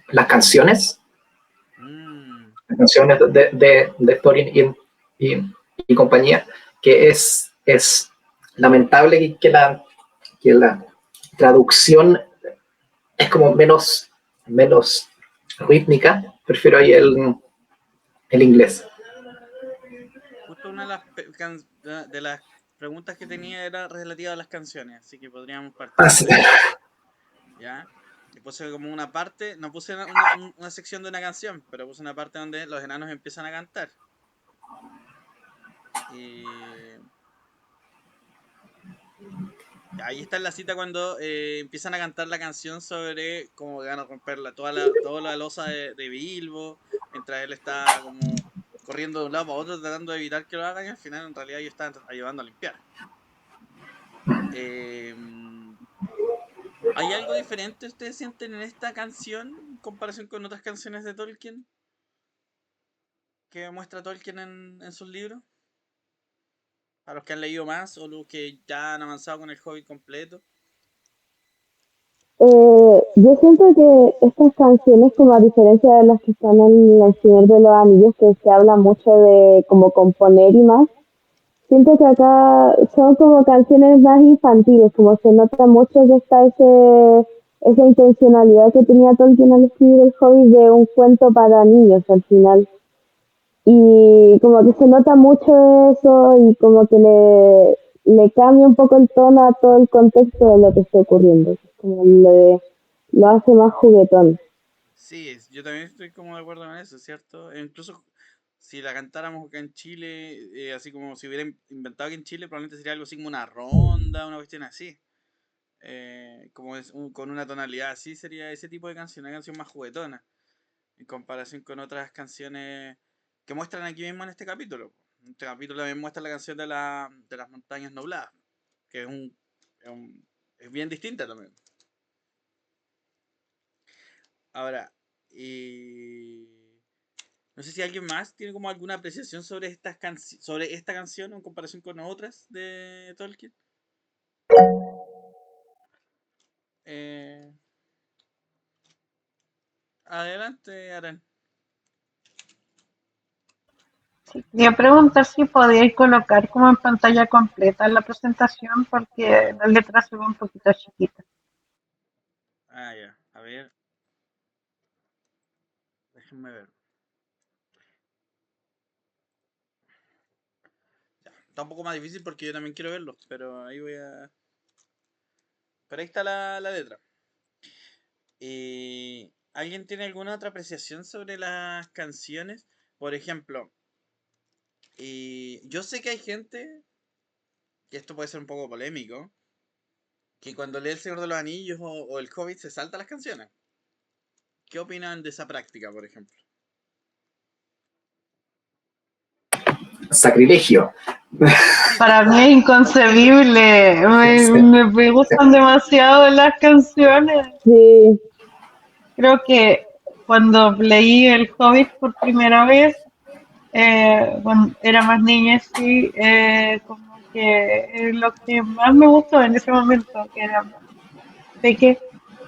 las canciones, Mm. las canciones de Thorin y compañía, que es lamentable que la traducción es como menos rítmica, prefiero ahí el inglés. Justo una de de las preguntas que tenía era relativa a las canciones, así que podríamos partir Así, por eso. ¿Ya? Y puse como una parte, no puse una sección de una canción, pero puse una parte donde los enanos empiezan a cantar. Y ahí está en la cita cuando empiezan a cantar la canción sobre cómo van a romper toda la losa de Bilbo, mientras él está como corriendo de un lado para otro tratando de evitar que lo hagan y al final en realidad ellos están ayudando a limpiar. Em, ¿Hay algo diferente ustedes sienten en esta canción en comparación con otras canciones de Tolkien que muestra Tolkien en sus libros? A los que han leído más o los que ya han avanzado con el Hobbit completo. Yo siento que estas canciones, como a diferencia de las que están en El Señor de los Anillos, que se habla mucho de como componer y más, siento que acá son como canciones más infantiles, como se nota mucho que está esa intencionalidad que tenía Tolkien al escribir El Hobbit de un cuento para niños al final. Y como que se nota mucho eso y como que le cambia un poco el tono a todo el contexto de lo que está ocurriendo. Como lo hace más juguetón. Sí, yo también estoy como de acuerdo con eso, ¿cierto? E incluso si la cantáramos acá en Chile, así como si hubiera inventado aquí en Chile, probablemente sería algo así como una ronda, una cuestión así. Como con una tonalidad así, sería ese tipo de canción, una canción más juguetona, en comparación con otras canciones que muestran aquí mismo en este capítulo. Este capítulo también muestra la canción de las montañas nubladas, que es es bien distinta también. Ahora, y no sé si alguien más tiene como alguna apreciación sobre sobre esta canción en comparación con otras de Tolkien. Eh, Adelante, Aran. Sí, quería preguntar si podíais colocar como en pantalla completa la presentación porque la letra se ve un poquito chiquita. Ah, ya. A ver, déjenme ver. Ya. Está un poco más difícil porque yo también quiero verlo, pero ahí voy a. Pero ahí está la letra. ¿Alguien tiene alguna otra apreciación sobre las canciones? Por ejemplo, yo sé que hay gente, y esto puede ser un poco polémico, que cuando lee El Señor de los Anillos o El Hobbit se salta las canciones. ¿Qué opinan de esa práctica, por ejemplo? sacrilegio. Para mí es inconcebible, me gustan demasiado las canciones. Sí, Creo que cuando leí El Hobbit por primera vez, cuando era más niña, sí, como que lo que más me gustó en ese momento, que era más peque,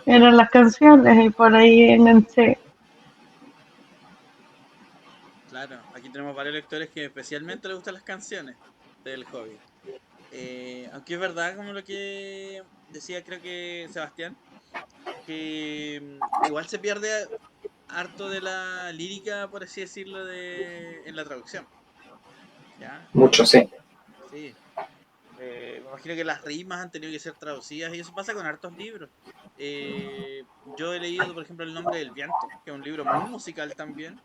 eran las canciones y por ahí enganché. Claro, aquí tenemos varios lectores que especialmente les gustan las canciones del Hobbit. Aunque es verdad, como lo que decía, creo que Sebastián, que igual se pierde harto de la lírica, por así decirlo, en la traducción. ¿Ya? Mucho, sí. Sí. Me imagino que las rimas han tenido que ser traducidas y eso pasa con hartos libros. Yo he leído, por ejemplo, El nombre del viento, que es un libro muy musical también.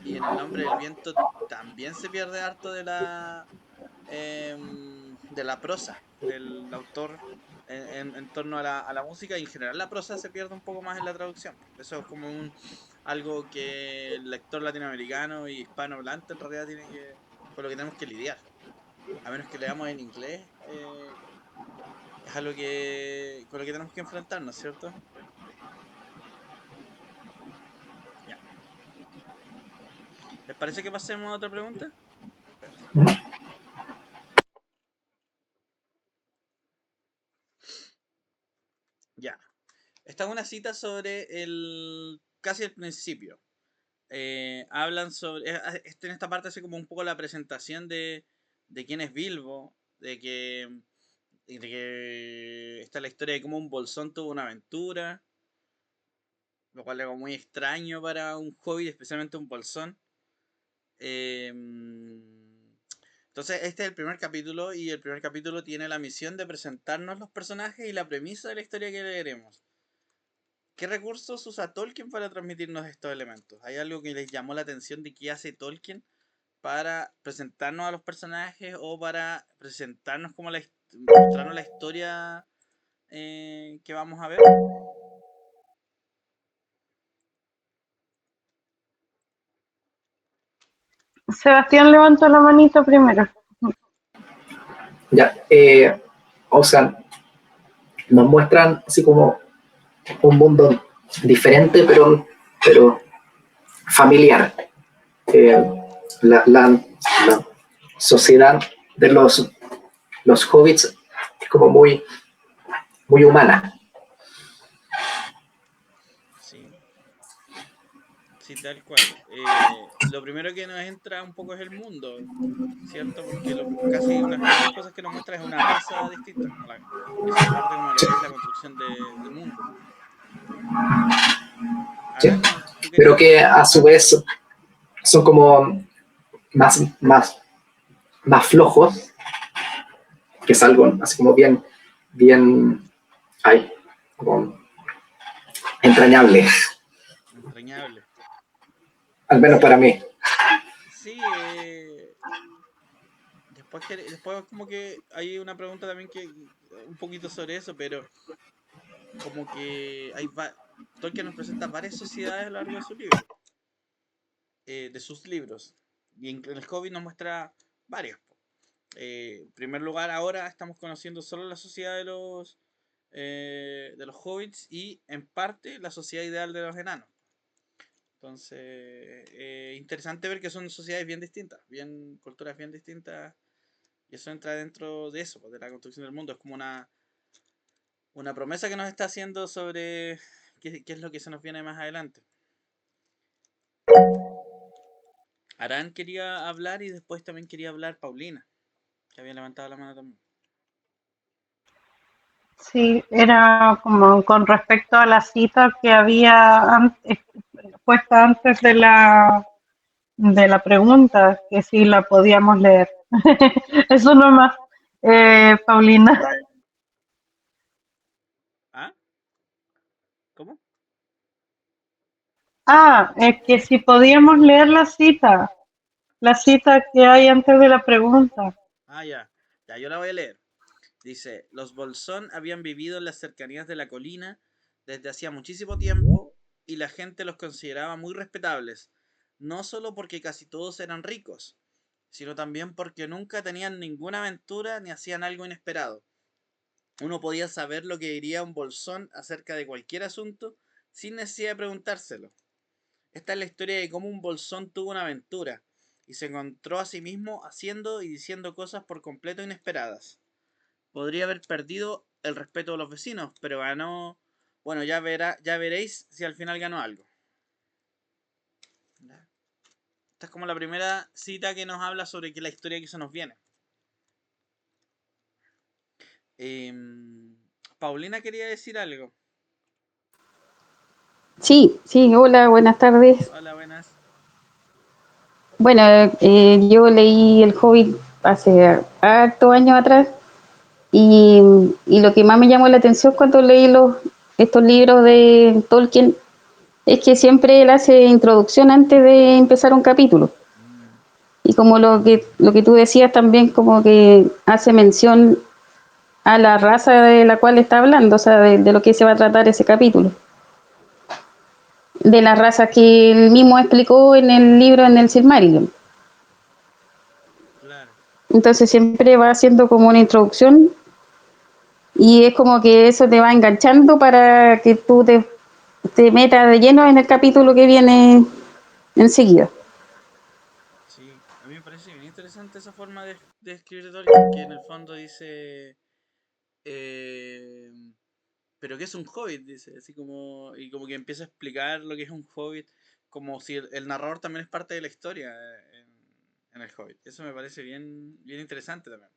Y en El nombre del viento también se pierde harto de la prosa del autor en torno a a la música y en general la prosa se pierde un poco más en la traducción. Eso es como algo que el lector latinoamericano y hispanohablante en realidad con lo que tenemos que lidiar. A menos que leamos en inglés, es algo con lo que tenemos que enfrentarnos, ¿cierto? Ya. ¿Les parece que pasemos a otra pregunta? Espérate. Ya. Esta es una cita sobre casi al principio. Hablan sobre. En esta parte hace como un poco la presentación de quién es Bilbo, de que está la historia de cómo un bolsón tuvo una aventura, lo cual es algo muy extraño para un hobbit, especialmente un bolsón. Entonces, este es el primer capítulo y el primer capítulo tiene la misión de presentarnos los personajes y la premisa de la historia que leeremos. ¿Qué recursos usa Tolkien para transmitirnos estos elementos? ¿Hay algo que les llamó la atención de qué hace Tolkien para presentarnos a los personajes o para presentarnos como mostrarnos la historia que vamos a ver? Sebastián levantó la manito primero. Ya, o sea, nos muestran así como un mundo diferente, pero familiar. Eh, la sociedad de los hobbits es como muy humana. Sí, sí, tal cual. Lo primero que nos entra un poco es el mundo, ¿cierto? Porque casi una de las primeras cosas que nos muestra es una raza distinta. Eso es parte como de lo que es la construcción del mundo. ¿Sí? Arán, ¿tú Pero querías...? que a su Ah, perdón. vez son como más flojos, que es algo así como bien, ay, como entrañable, Entrañable. al menos para Sí, mí. sí. Después como que hay una pregunta también que un poquito sobre eso, pero como que Tolkien nos presenta varias sociedades a lo largo de su libro, de sus libros. Y en el Hobbit nos muestra varias. En primer lugar, ahora estamos conociendo solo la sociedad de los hobbits y en parte la sociedad ideal de los enanos. Entonces, interesante ver que son sociedades bien distintas, bien culturas bien distintas. Y eso entra dentro de eso, pues, de la construcción del mundo. Es como una promesa que nos está haciendo sobre qué es lo que se nos viene más adelante. Arán quería hablar y después también quería hablar Paulina, que había levantado la mano también. Sí, era como con respecto a la cita que había puesta antes de la pregunta, que si la podíamos leer. Eso nomás, Paulina. ¿Ah? ¿Cómo? Ah, es que si podíamos leer la cita que hay antes de la pregunta. Ah, ya. Ya, yo la voy a leer. Dice, los Bolsón habían vivido en las cercanías de la colina desde hacía muchísimo tiempo y la gente los consideraba muy respetables, no solo porque casi todos eran ricos, sino también porque nunca tenían ninguna aventura ni hacían algo inesperado. Uno podía saber lo que diría un Bolsón acerca de cualquier asunto sin necesidad de preguntárselo. Esta es la historia de cómo un Bolsón tuvo una aventura y se encontró a sí mismo haciendo y diciendo cosas por completo inesperadas. Podría haber perdido el respeto de los vecinos, pero ganó. Bueno, ya veréis si al final ganó algo. Esta es como la primera cita que nos habla sobre la historia que se nos viene. Paulina quería decir algo. Sí, sí, hola, buenas tardes. Hola, buenas. Bueno, yo leí El Hobbit hace hartos años atrás y, y lo que más me llamó la atención cuando leí estos libros de Tolkien es que siempre él hace introducción antes de empezar un capítulo. Mm, Y como lo que tú decías también como que hace mención a la raza de la cual está hablando, o sea, de lo que se va a tratar ese capítulo. De las razas que él mismo explicó en el libro, en el Silmarillion. claro. Entonces siempre va haciendo como una introducción y es como que eso te va enganchando para que tú te metas de lleno en el capítulo que viene enseguida. Sí, a mí me parece bien interesante esa forma de escribir de Tolkien, que en el fondo dice. eh, ¿pero qué es un hobbit? Dice, así como, y como que empieza a explicar lo que es un hobbit, como si el narrador también es parte de la historia en el hobbit. Eso me parece bien, bien interesante también.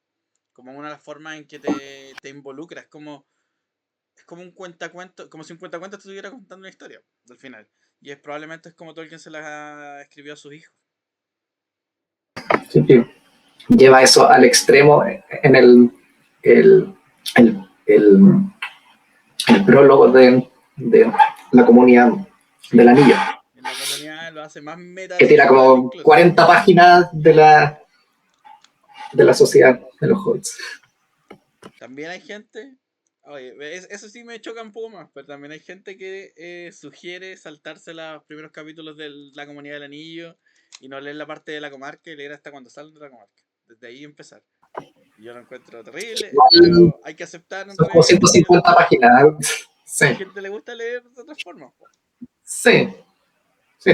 Como una de las formas en que te involucras, es como un cuentacuentos, como si un cuentacuentos te estuviera contando una historia al final. Y probablemente es como Tolkien se la escribió a sus hijos. Sí, sí. Lleva eso al extremo en el, el, el- el prólogo de la comunidad Sí, del anillo, en la comunidad lo hace más meta que de lo tira normal como incluso. 40 páginas de la sociedad de los hobbits. También hay gente, oye, eso sí me choca un poco más, pero también hay gente que sugiere saltarse los primeros capítulos de la Comunidad del Anillo y no leer la parte de la comarca y leer hasta cuando salen de la comarca. Desde ahí empezar. Y yo lo encuentro terrible, Igual pero hay que aceptar son como entre que 150 páginas. Sí, hay gente que le gusta leer de otra forma. sí, sí,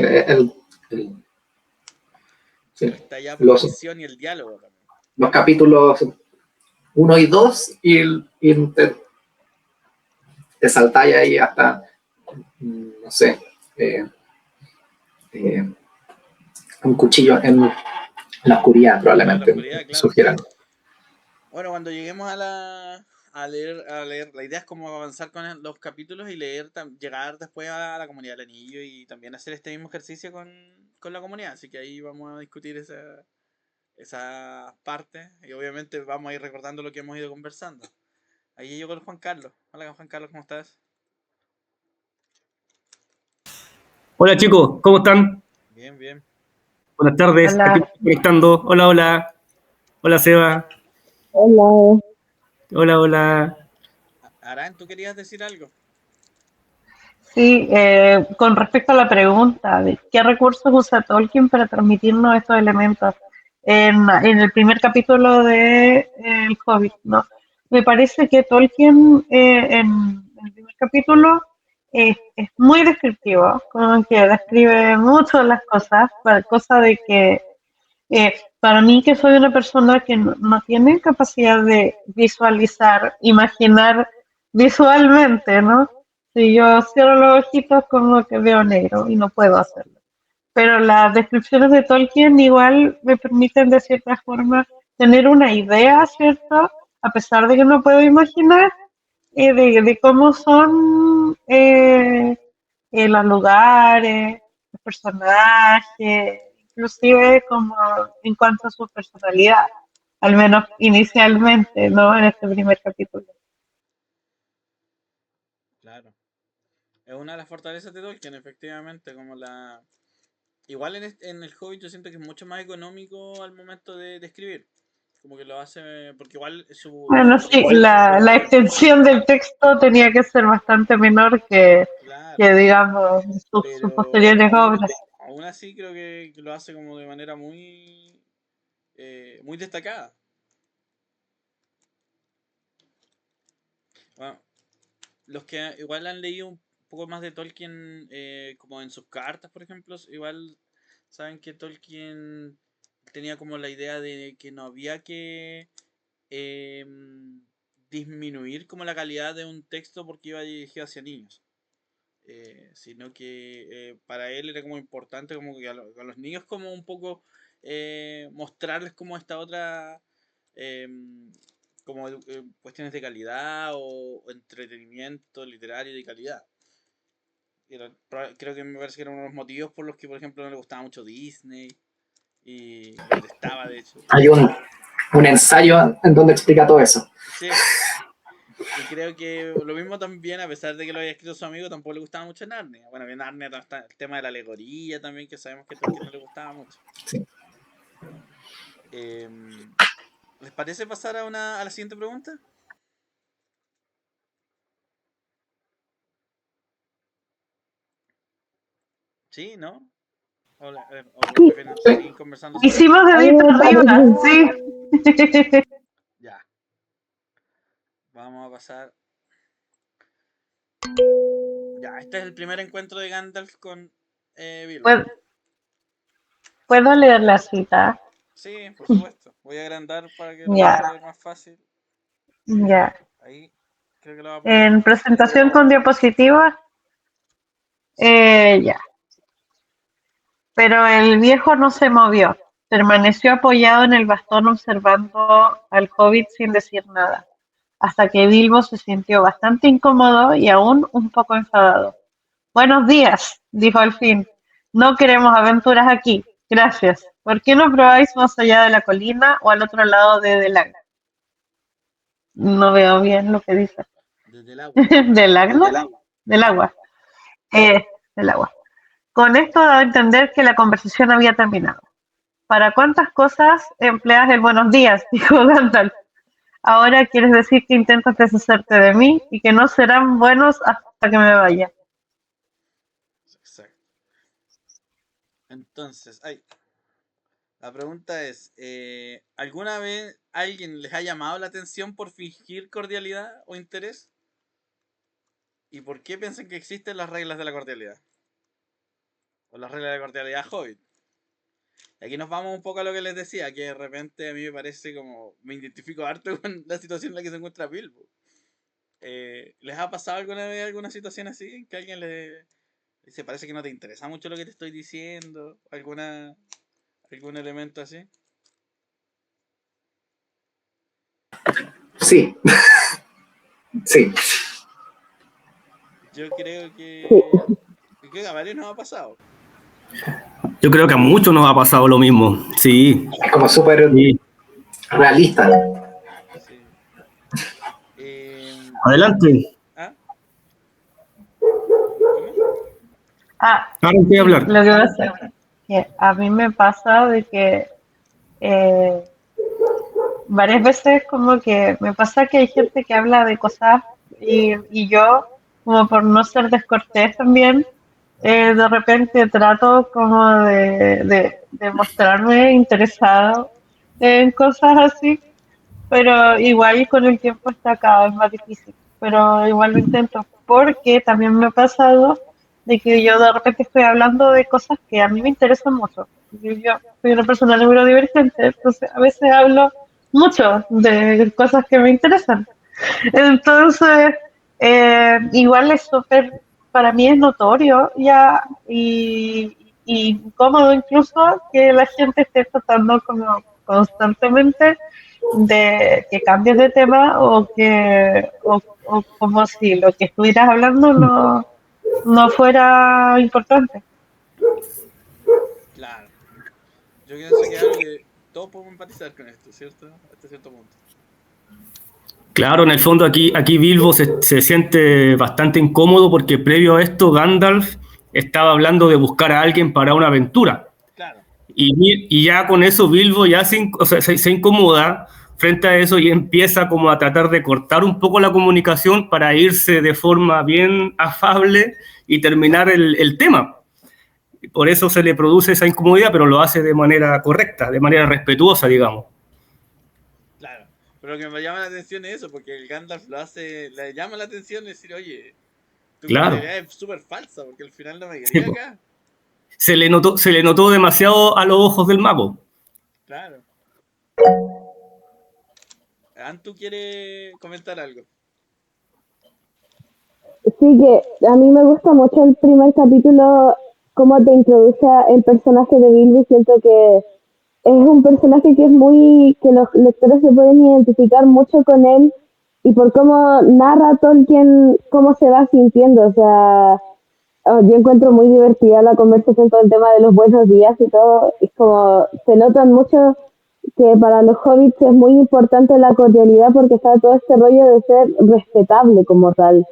sí. Está ya por la Los, edición y el diálogo también. los capítulos 1 y 2 y te saltáis ahí hasta, no sé, eh, eh, un cuchillo en la oscuridad En la probablemente oscuridad, claro. sugieran. Bueno, cuando lleguemos a leer, la idea es como avanzar con los capítulos y leer, llegar después a la comunidad del anillo y también hacer este mismo ejercicio con la comunidad. Así que ahí vamos a discutir esa parte y obviamente vamos a ir recordando lo que hemos ido conversando. Ahí yo con Juan Carlos. Hola Juan Carlos, ¿cómo estás? Hola chicos, ¿cómo están? Bien, bien. Buenas tardes, aquí Hola. estoy conectando. Hola, hola. Hola Seba. Hola. Hola, hola. Arán, ¿tú querías decir algo? Sí, con respecto a la pregunta de qué recursos usa Tolkien para transmitirnos estos elementos en el primer capítulo de El Hobbit, ¿no? Me parece que Tolkien en el primer capítulo es muy descriptivo, como que describe mucho las cosas, cosa de que para mí que soy una persona que no tiene capacidad de visualizar, imaginar visualmente, ¿no? Si yo cierro los ojitos como que veo negro y no puedo hacerlo. Pero las descripciones de Tolkien igual me permiten de cierta forma tener una idea, ¿cierto? A pesar de que no puedo imaginar de cómo son los lugares, los personajes, inclusive como en cuanto a su personalidad, al menos inicialmente, ¿no? En este primer capítulo. Claro. Es una de las fortalezas de Tolkien, efectivamente, como la... Igual en el Hobbit yo siento que es mucho más económico al momento de escribir. Como que lo hace, porque igual Bueno, sí, la extensión del texto tenía que ser bastante menor claro, que digamos, sus pero posteriores obras. aún así creo que lo hace como de manera muy, muy destacada. Bueno, los que igual han leído un poco más de Tolkien, como en sus cartas, por ejemplo, igual saben que Tolkien tenía como la idea de que no había que disminuir como la calidad de un texto porque iba dirigido hacia niños. Sino que para él era como importante como que a los niños como un poco mostrarles como esta otra como cuestiones de calidad o entretenimiento literario de calidad. Creo que me parece que era uno de los motivos por los que, por ejemplo, no le gustaba mucho Disney y lo detestaba, de hecho. Hay un ensayo en donde explica todo eso. Sí, y creo que lo mismo también, a pesar de que lo había escrito su amigo, tampoco le gustaba mucho Narnia. Bueno, que Narnia está el tema de la alegoría también, que sabemos que a Tolkien no le gustaba mucho. Sí. ¿Les parece pasar a la siguiente pregunta? ¿Sí? ¿No? ¿O Sí, prefieren Sí. seguir conversando sobre esto? Hicimos a mí dedito me arriba, parece. sí. Ya, vamos a pasar. Ya, este es el primer encuentro de Gandalf con Bilbo. ¿Puedo, puedo leer la cita? Sí, por supuesto. Voy a agrandar para que lo Ya, puedan leer más fácil. ya. Ahí. Creo que lo va a poner. En presentación con diapositivas, ya. Pero el viejo no se movió. Permaneció apoyado en el bastón observando al hobbit sin decir nada, hasta que Bilbo se sintió bastante incómodo y aún un poco enfadado. Buenos días, dijo al fin. No queremos aventuras aquí. Gracias. ¿Por qué no probáis más allá de la colina o al otro lado de Delag? No veo bien lo que dice. Desde el agua. ¿Del agua? Del agua. Del agua. Con esto daba a entender que la conversación había terminado. ¿Para cuántas cosas empleas el buenos días? Dijo Gandalf. Ahora quieres decir que intentas deshacerte de mí y que no serán buenos hasta que me vaya. Exacto. Entonces, la pregunta es, ¿alguna vez alguien les ha llamado la atención por fingir cordialidad o interés? ¿Y por qué piensan que existen las reglas de la cordialidad? O las reglas de la cordialidad Hobbit. Y aquí nos vamos un poco a lo que les decía, que de repente a mí me parece como, me identifico harto con la situación en la que se encuentra Bilbo. ¿Les ha pasado alguna vez alguna situación así? En que alguien le dice, parece que no te interesa mucho lo que te estoy diciendo, algún elemento así. Sí, sí. Yo creo que a varios nos ha pasado. Yo creo que a muchos nos ha pasado lo mismo. Sí, Es como súper sí. realista. Sí. Eh, Adelante. ¿Ah? ¿Cómo? Ahora voy a Sí, hablar. lo que pasa es que a mí me pasa de que eh, varias veces como que me pasa que hay gente que habla de cosas y yo, como por no ser descortés también, de repente trato como de mostrarme interesado en cosas así, pero igual con el tiempo está cada vez más difícil, pero igual lo intento, porque también me ha pasado de que yo de repente estoy hablando de cosas que a mí me interesan mucho. Yo soy una persona neurodivergente, entonces a veces hablo mucho de cosas que me interesan. Entonces, igual es súper, para mí es notorio ya y incómodo incluso que la gente esté tratando como constantemente de que cambies de tema o como si lo que estuvieras hablando no fuera importante. Claro. Yo pienso que es algo que todos podemos empatizar con esto, ¿cierto? Hasta cierto punto. Claro, en el fondo aquí Bilbo se siente bastante incómodo porque previo a esto Gandalf estaba hablando de buscar a alguien para una aventura. Claro. Y ya con eso Bilbo ya se incomoda frente a eso y empieza como a tratar de cortar un poco la comunicación para irse de forma bien afable y terminar el tema. Por eso se le produce esa incomodidad, pero lo hace de manera correcta, de manera respetuosa, digamos. Claro. Pero lo que me llama la atención es eso, porque el Gandalf le llama la atención decir, oye, tu Claro. cordialidad es súper falsa, porque al final no me Sí, quería po. acá. Se le notó demasiado a los ojos del mago. Claro. Antu quiere comentar algo. Sí, que a mí me gusta mucho el primer capítulo, cómo te introduce el personaje de Bilbo. Siento que es un personaje que es muy, que los lectores se pueden identificar mucho con él y por cómo narra Tolkien, cómo se va sintiendo. O sea, yo encuentro muy divertida la conversación con el tema de los buenos días y todo. Es como, se notan mucho que para los hobbits es muy importante la cordialidad porque está todo este rollo de ser respetable como tal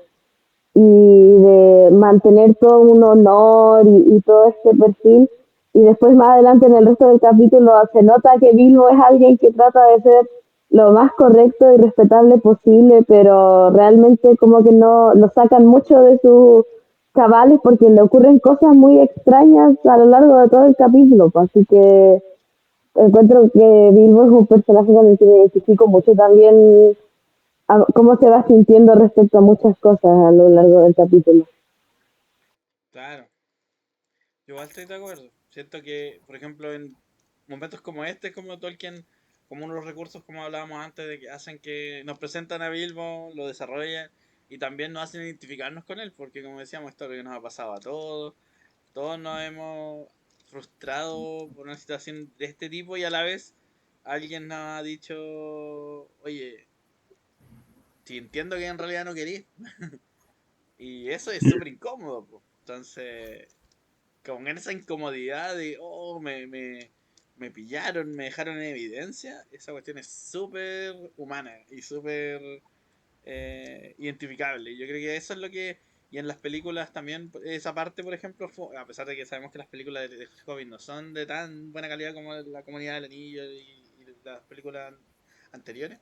y de mantener todo un honor y todo este perfil. Y después más adelante en el resto del capítulo se nota que Bilbo es alguien que trata de ser lo más correcto y respetable posible, pero realmente como que no lo sacan mucho de sus cabales porque le ocurren cosas muy extrañas a lo largo de todo el capítulo. Pues, así que encuentro que Bilbo es un personaje con el que me identifico mucho también cómo se va sintiendo respecto a muchas cosas a lo largo del capítulo. Claro. Yo igual estoy de acuerdo. Siento que, por ejemplo, en momentos como este, como Tolkien como uno de los recursos, como hablábamos antes, de que hacen que nos presentan a Bilbo, lo desarrollan y también nos hacen identificarnos con él, porque como decíamos, esto es lo que nos ha pasado a todos. Todos nos hemos frustrado por una situación de este tipo y a la vez alguien nos ha dicho, oye, si entiendo que en realidad no querís. Y eso es súper incómodo, po. Entonces, con esa incomodidad de, oh, me pillaron, me dejaron en evidencia, esa cuestión es súper humana y súper identificable. Yo creo que eso es lo que... Y en las películas también, esa parte, por ejemplo, a pesar de que sabemos que las películas de Hobbit no son de tan buena calidad como La Comunidad del Anillo y las películas anteriores,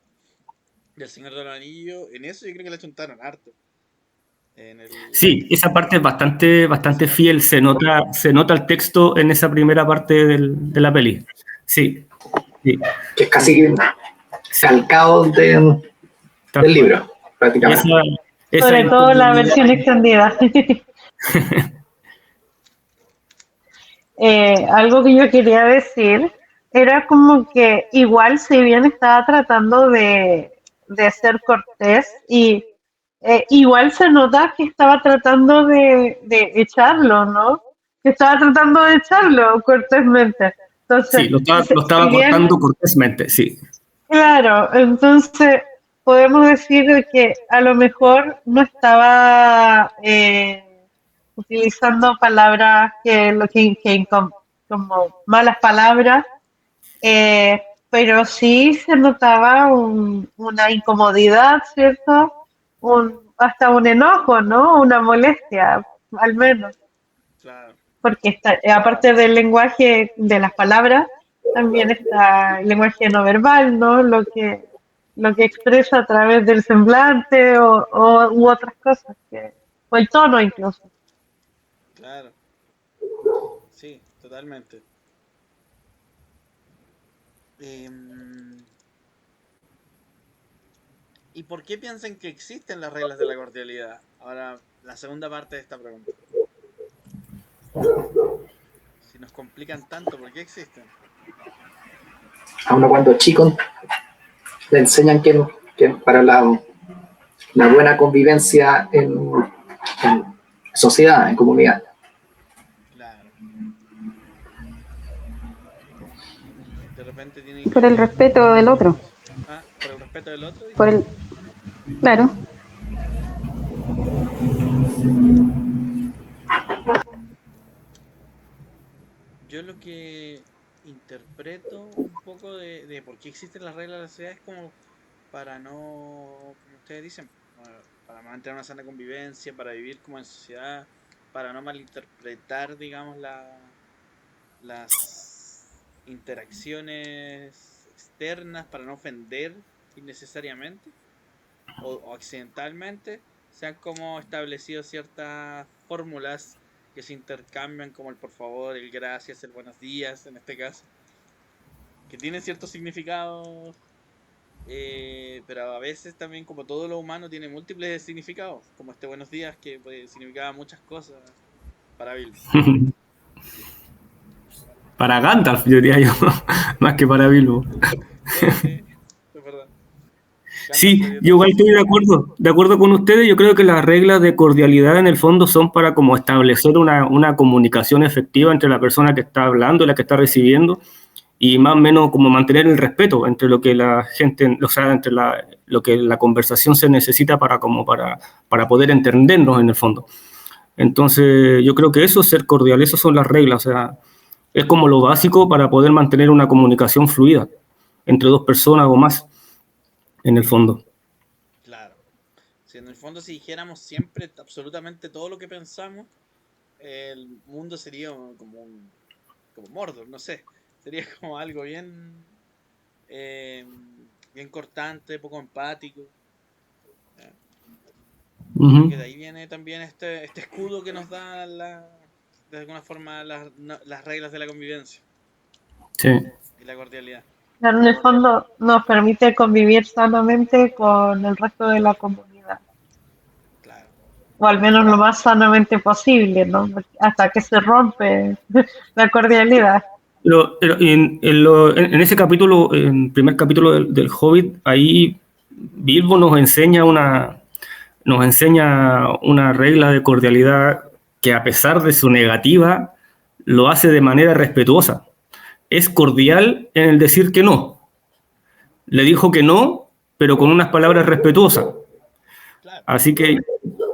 del Señor de los Anillos, en eso yo creo que le chuntaron harto. Sí, esa parte es bastante fiel, se nota el texto en esa primera parte de la peli. Sí. Sí. Que es casi calcado del libro, prácticamente. Sobre todo la versión extendida. Algo que yo quería decir era como que igual, si bien estaba tratando de ser cortés, y igual se nota que estaba tratando de echarlo, ¿no? Que estaba tratando de echarlo cortésmente. Entonces, sí, lo estaba cortando cortésmente, sí. Claro, entonces podemos decir que a lo mejor no estaba utilizando palabras como malas palabras, pero sí se notaba una incomodidad, ¿cierto? Hasta un enojo, ¿no? Una molestia, al menos. Claro. Porque aparte del lenguaje de las palabras, también está el lenguaje no verbal, ¿no? Lo que expresa a través del semblante u otras cosas, o el tono incluso. Claro. Sí, totalmente. ¿Y por qué piensan que existen las reglas de la cordialidad? Ahora, la segunda parte de esta pregunta. Si nos complican tanto, ¿por qué existen? A uno cuando chico le enseñan que para la buena convivencia en sociedad, en comunidad. Claro. De repente tiene Por el respeto del otro. Ah, por el respeto del otro. Claro. Yo lo que interpreto un poco de por qué existen las reglas de la sociedad es como para no, como ustedes dicen, para mantener una sana convivencia, para vivir como en sociedad, para no malinterpretar, digamos, las interacciones externas, para no ofender innecesariamente o accidentalmente. Se han como establecido ciertas fórmulas que se intercambian, como el por favor, el gracias, el buenos días, en este caso, que tienen ciertos significados, pero a veces también, como todo lo humano, tiene múltiples significados, como este buenos días, que significaba muchas cosas para Bilbo. Para Gandalf, yo diría yo, más que para Bilbo. Sí, es verdad. Sí, yo igual estoy de acuerdo con ustedes. Yo creo que las reglas de cordialidad en el fondo son para como establecer una comunicación efectiva entre la persona que está hablando y la que está recibiendo, y más o menos como mantener el respeto entre lo que la gente, o sea, entre lo que la conversación se necesita para poder entendernos en el fondo. Entonces, yo creo que eso es ser cordial, esas son las reglas, o sea, es como lo básico para poder mantener una comunicación fluida entre dos personas o más, en el fondo. Claro. Si en el fondo, si dijéramos siempre absolutamente todo lo que pensamos, el mundo sería como Mordor, no sé. Sería como algo bien bien cortante, poco empático. Uh-huh. Que de ahí viene también este escudo que nos da de alguna forma las reglas de la convivencia. Sí. Y la cordialidad. Claro, en el fondo nos permite convivir sanamente con el resto de la comunidad. Claro. O al menos lo más sanamente posible, ¿no? Hasta que se rompe la cordialidad. Pero en ese capítulo, en el primer capítulo del Hobbit, ahí Bilbo nos enseña una regla de cordialidad que, a pesar de su negativa, lo hace de manera respetuosa. Es cordial en el decir que no. Le dijo que no, pero con unas palabras respetuosas. Claro. Así que,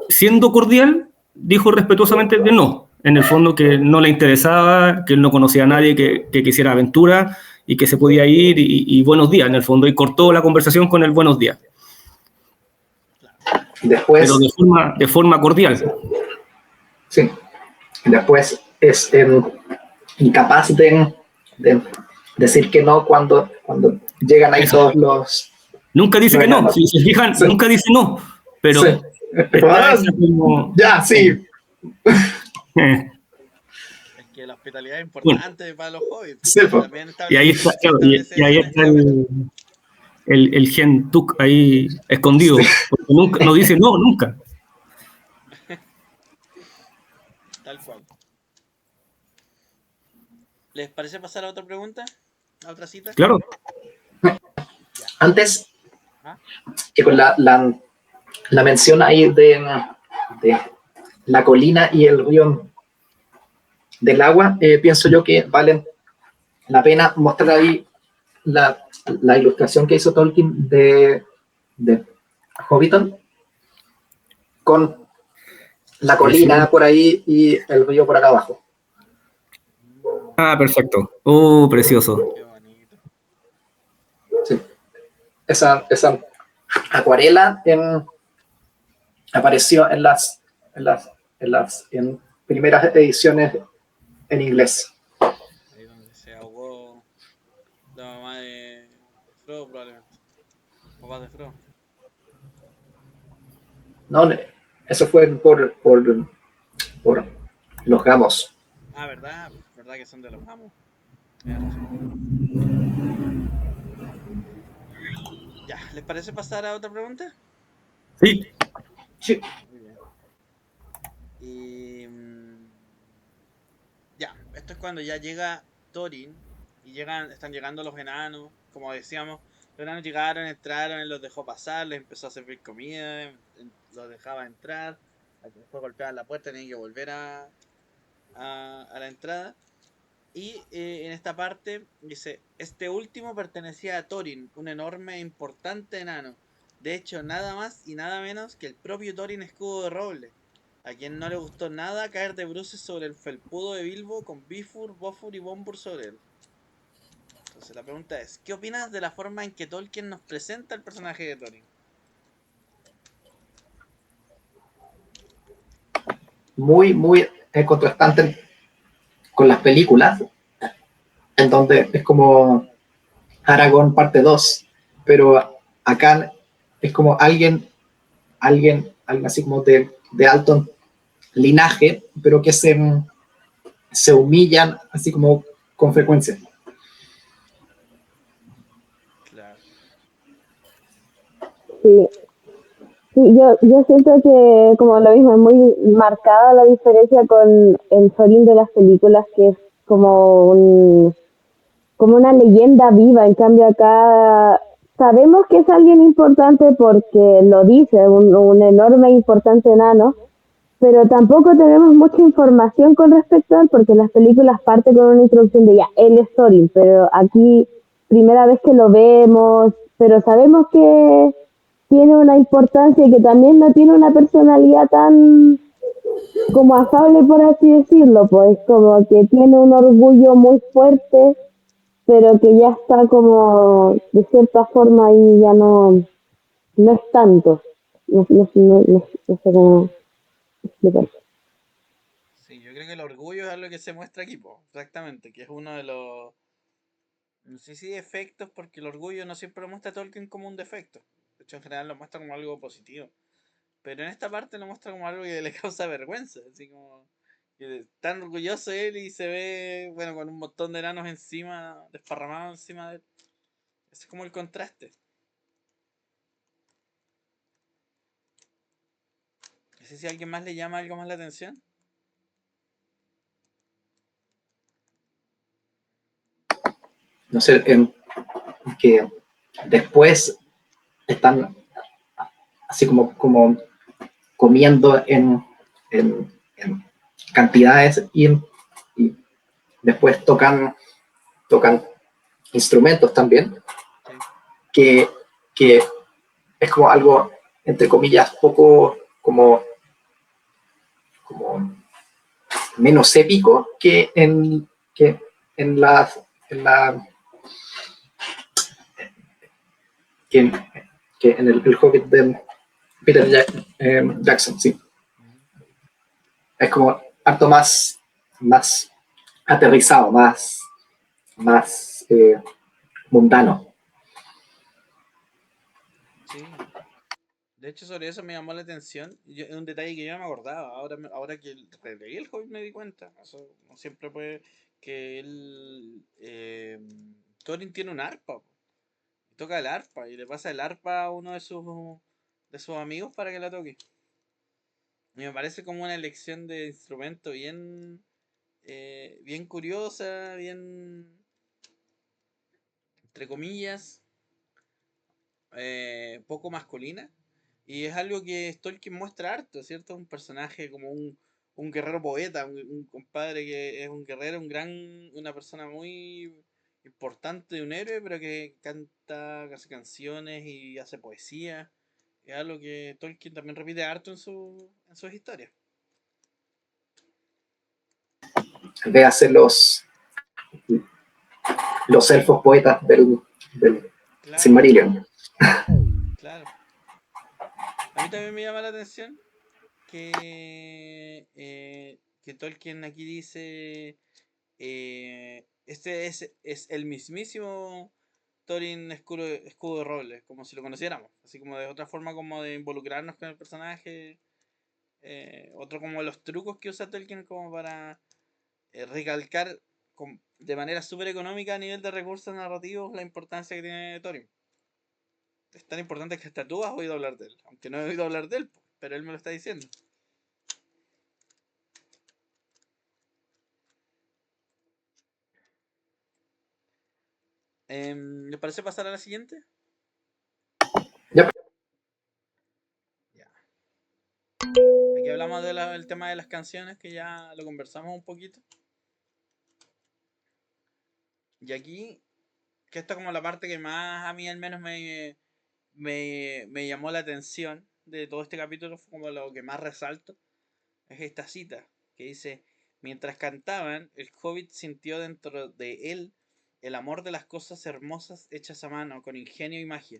siendo cordial, dijo respetuosamente que no. En el fondo, que no le interesaba, que él no conocía a nadie que quisiera aventura y que se podía ir y buenos días, en el fondo. Y cortó la conversación con el buenos días. Después, Pero de forma cordial. sí, después es incapaz de decir que no cuando llegan ahí Eso. todos los... Nunca dice que no. enanos. Si se fijan, Sí. nunca dice no. Pero Sí. está esa como... Ya, sí. Es que la hospitalidad es importante para los hobbits. Sí, po. También Y ahí está, claro, y ahí está el gen Tuk ahí escondido. Sí. Porque nunca, no dice no, nunca. Tal cual. ¿Les parece pasar a otra pregunta? ¿A otra cita? Claro. Antes, ¿Ah? que con la mención ahí de la colina y el río del agua, pienso yo que vale la pena mostrar ahí la ilustración que hizo Tolkien de Hobbiton, con la colina por ahí y el río por acá abajo. Ah, perfecto. Precioso. Qué bonito. Sí. Esa acuarela apareció en primeras ediciones en inglés. Ahí donde se ahogó la mamá de Frodo, probablemente. Papá de Frodo. No, eso fue por los gamos. Ah, ¿verdad? ¿Verdad que son de los amos? Tienes razón. Ya, ¿les parece pasar a otra pregunta? Sí. Sí. Muy bien. Y ya, esto es cuando ya llega Thorin y están llegando los enanos, como decíamos, los enanos llegaron, entraron, él los dejó pasar, les empezó a servir comida, los dejaba entrar, después golpeaban la puerta, tenían que volver a la entrada. Y en esta parte dice, este último pertenecía a Thorin, un enorme e importante enano. De hecho, nada más y nada menos que el propio Thorin Escudo de Roble, a quien no le gustó nada caer de bruces sobre el felpudo de Bilbo con Bifur, Bofur y Bombur sobre él. Entonces la pregunta es, ¿qué opinas de la forma en que Tolkien nos presenta el personaje de Thorin? Muy, muy contrastante con las películas, en donde es como Aragorn parte 2, pero acá es como alguien así como de alto linaje, pero que se humillan así como con frecuencia. Claro. Sí, sí, yo siento que como lo mismo, es muy marcada la diferencia con el Thorin de las películas, que es como una leyenda viva. En cambio acá sabemos que es alguien importante porque lo dice, un enorme e importante enano, pero tampoco tenemos mucha información con respecto a él, porque en las películas parte con una introducción de ya, él es Thorin, pero aquí primera vez que lo vemos, pero sabemos que tiene una importancia y que también no tiene una personalidad tan como afable, por así decirlo, pues como que tiene un orgullo muy fuerte, pero que ya está como de cierta forma y ya no es tanto. No sé cómo explicar. Sí, yo creo que el orgullo es algo que se muestra aquí, po, exactamente, que es uno de los, no sé si defectos, porque el orgullo no siempre lo muestra Tolkien como un defecto. De hecho, en general lo muestra como algo positivo. Pero en esta parte lo muestra como algo que le causa vergüenza. Así como que tan orgulloso él y se ve, bueno, con un montón de enanos encima, desparramados encima de él. Ese es como el contraste. No sé si a alguien más le llama algo más la atención. no sé, que después están así como comiendo en cantidades y después tocan instrumentos también, Sí. que es como algo, entre comillas, poco como menos épico que en la que en, que en el Hobbit de Peter Jackson, sí. Es como harto más aterrizado, más mundano. Sí. De hecho, sobre eso me llamó la atención. Es un detalle que yo no me acordaba. Ahora que releí el Hobbit me di cuenta. Eso no siempre puede que él. Thorin tiene un arpa. Toca el arpa y le pasa el arpa a uno de sus amigos para que la toque. Y me parece como una elección de instrumento bien curiosa, bien, entre comillas, poco masculina. Y es algo que Tolkien muestra harto, ¿cierto? Un personaje como un guerrero poeta, un compadre que es un guerrero, una persona muy importante, un héroe, pero que canta, hace canciones y hace poesía. Es algo que Tolkien también repite harto en sus historias. Véase los elfos poetas del Claro, Silmarillion. claro. A mí también me llama la atención que Tolkien aquí dice, este es el mismísimo Thorin Escudo de Roble, como si lo conociéramos, así como de otra forma como de involucrarnos con el personaje, otro como de los trucos que usa Tolkien como para recalcar de manera súper económica a nivel de recursos narrativos la importancia que tiene Thorin. Es tan importante que hasta tú has oído hablar de él, aunque no he oído hablar de él, pero él me lo está diciendo. ¿Les parece pasar a la siguiente? Yep. Ya. Aquí hablamos del tema de las canciones, que ya lo conversamos un poquito. Y aquí, que esta es como la parte que más a mí al menos me llamó la atención de todo este capítulo, fue como lo que más resalto, es esta cita, que dice, mientras cantaban, el hobbit sintió dentro de él el amor de las cosas hermosas hechas a mano, con ingenio y magia,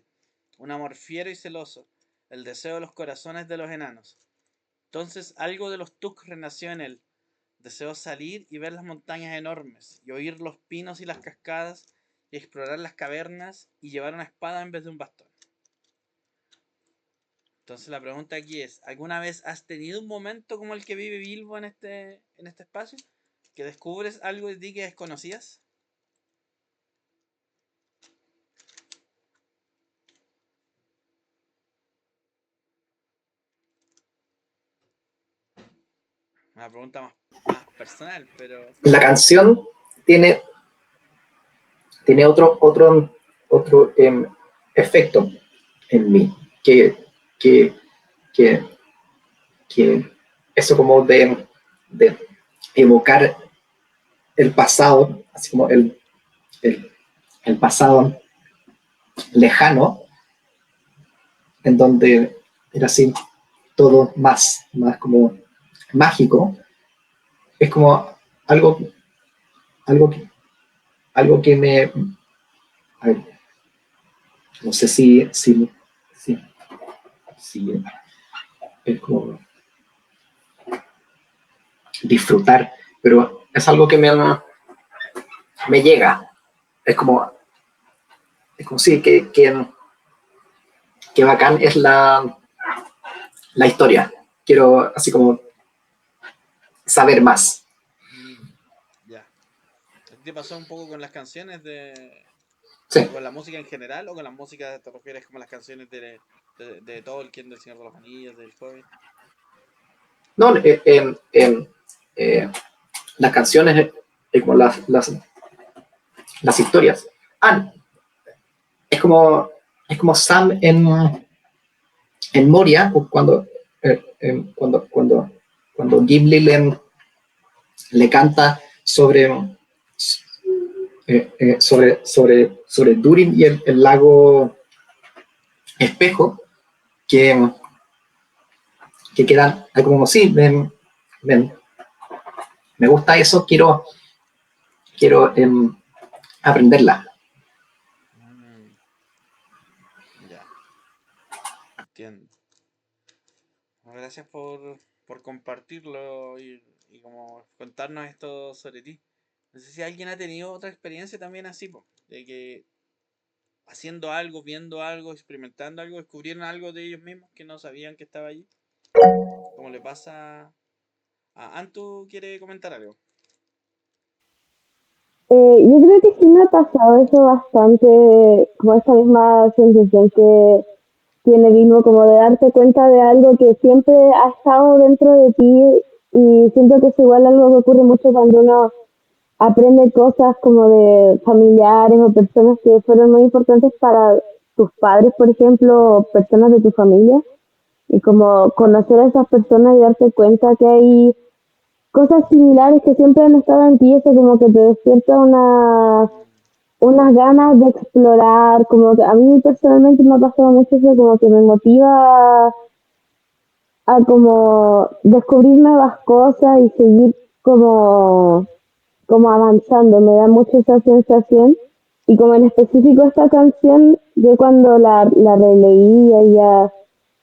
un amor fiero y celoso, el deseo de los corazones de los enanos. Entonces algo de los Tuk renació en él. Deseó salir y ver las montañas enormes, y oír los pinos y las cascadas, y explorar las cavernas, y llevar una espada en vez de un bastón. Entonces la pregunta aquí es, ¿alguna vez has tenido un momento como el que vive Bilbo en este espacio? ¿Que descubres algo de ti que desconocías? Una pregunta más personal, pero... La canción tiene otro efecto en mí, que, que, que eso como de evocar el pasado, así como el pasado lejano, en donde era así todo más como mágico, es como algo, algo, algo que me... A ver, no sé si es como disfrutar, pero es algo que me llega. Es como sí, que bacán es la historia. Quiero así como saber más. Ya. ¿A ti te pasó un poco con las canciones Sí. con la música en general, o con la música te refieres como las canciones de Tolkien, del Señor de los Anillos, del Hobbit? No, las canciones, como las historias, es como Sam en Moria, cuando Gimli le canta sobre Durin y el lago Espejo, que quedan como sí, me gusta eso, quiero aprenderla. Ya, entiendo. Bueno, gracias por compartirlo y como contarnos esto sobre ti. No sé si alguien ha tenido otra experiencia también así, po, de que haciendo algo, viendo algo, experimentando algo, descubrieron algo de ellos mismos que no sabían que estaba allí. Como le pasa a Antu, ¿quiere comentar algo? Yo creo que sí me ha pasado eso bastante, como esta misma sensación que tiene Vilmo, como de darte cuenta de algo que siempre ha estado dentro de ti, y siento que es igual algo que ocurre mucho cuando uno aprende cosas como de familiares o personas que fueron muy importantes para tus padres, por ejemplo, o personas de tu familia, y como conocer a esas personas y darte cuenta que hay cosas similares que siempre han estado en ti, eso como que te despierta unas ganas de explorar, como que a mí personalmente me ha pasado mucho eso, como que me motiva a como descubrir nuevas cosas y seguir como avanzando, me da mucho esa sensación. Y como en específico esta canción, yo cuando la releí y ya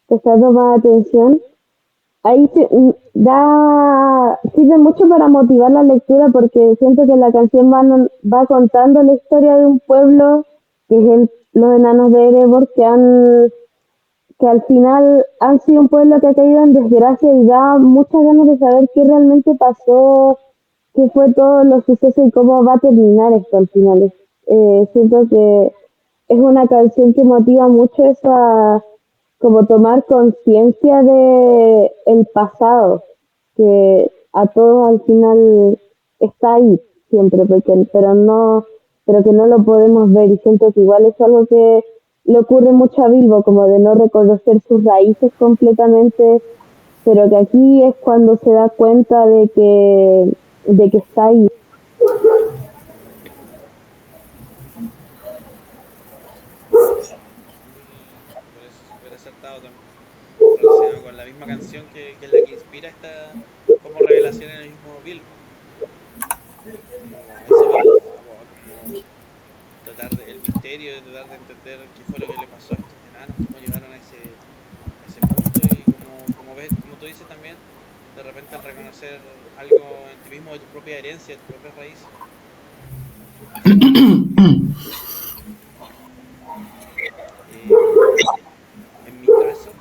prestando más atención, ahí sirve mucho para motivar la lectura, porque siento que la canción va contando la historia de un pueblo, que es los enanos de Erebor, que al final han sido un pueblo que ha caído en desgracia, y da muchas ganas de saber qué realmente pasó, qué fue todo los sucesos y cómo va a terminar esto al final. Siento que es una canción que motiva mucho eso a como tomar conciencia de el pasado, que a todos al final está ahí siempre, pero que no lo podemos ver, y siento que igual es algo que le ocurre mucho a Bilbo, como de no reconocer sus raíces completamente, pero que aquí es cuando se da cuenta de que está ahí. Súper acertado también. Relacionado con la misma canción que es la que inspira esta como revelación en el mismo Bilbo. Como ese bosque, como tratar el misterio de tratar de entender qué fue lo que le pasó a estos enanos, cómo llegaron a ese punto y como ves, como tú dices también, de repente al reconocer algo en ti mismo de tu propia herencia, de tus propias raíces. En mi caso,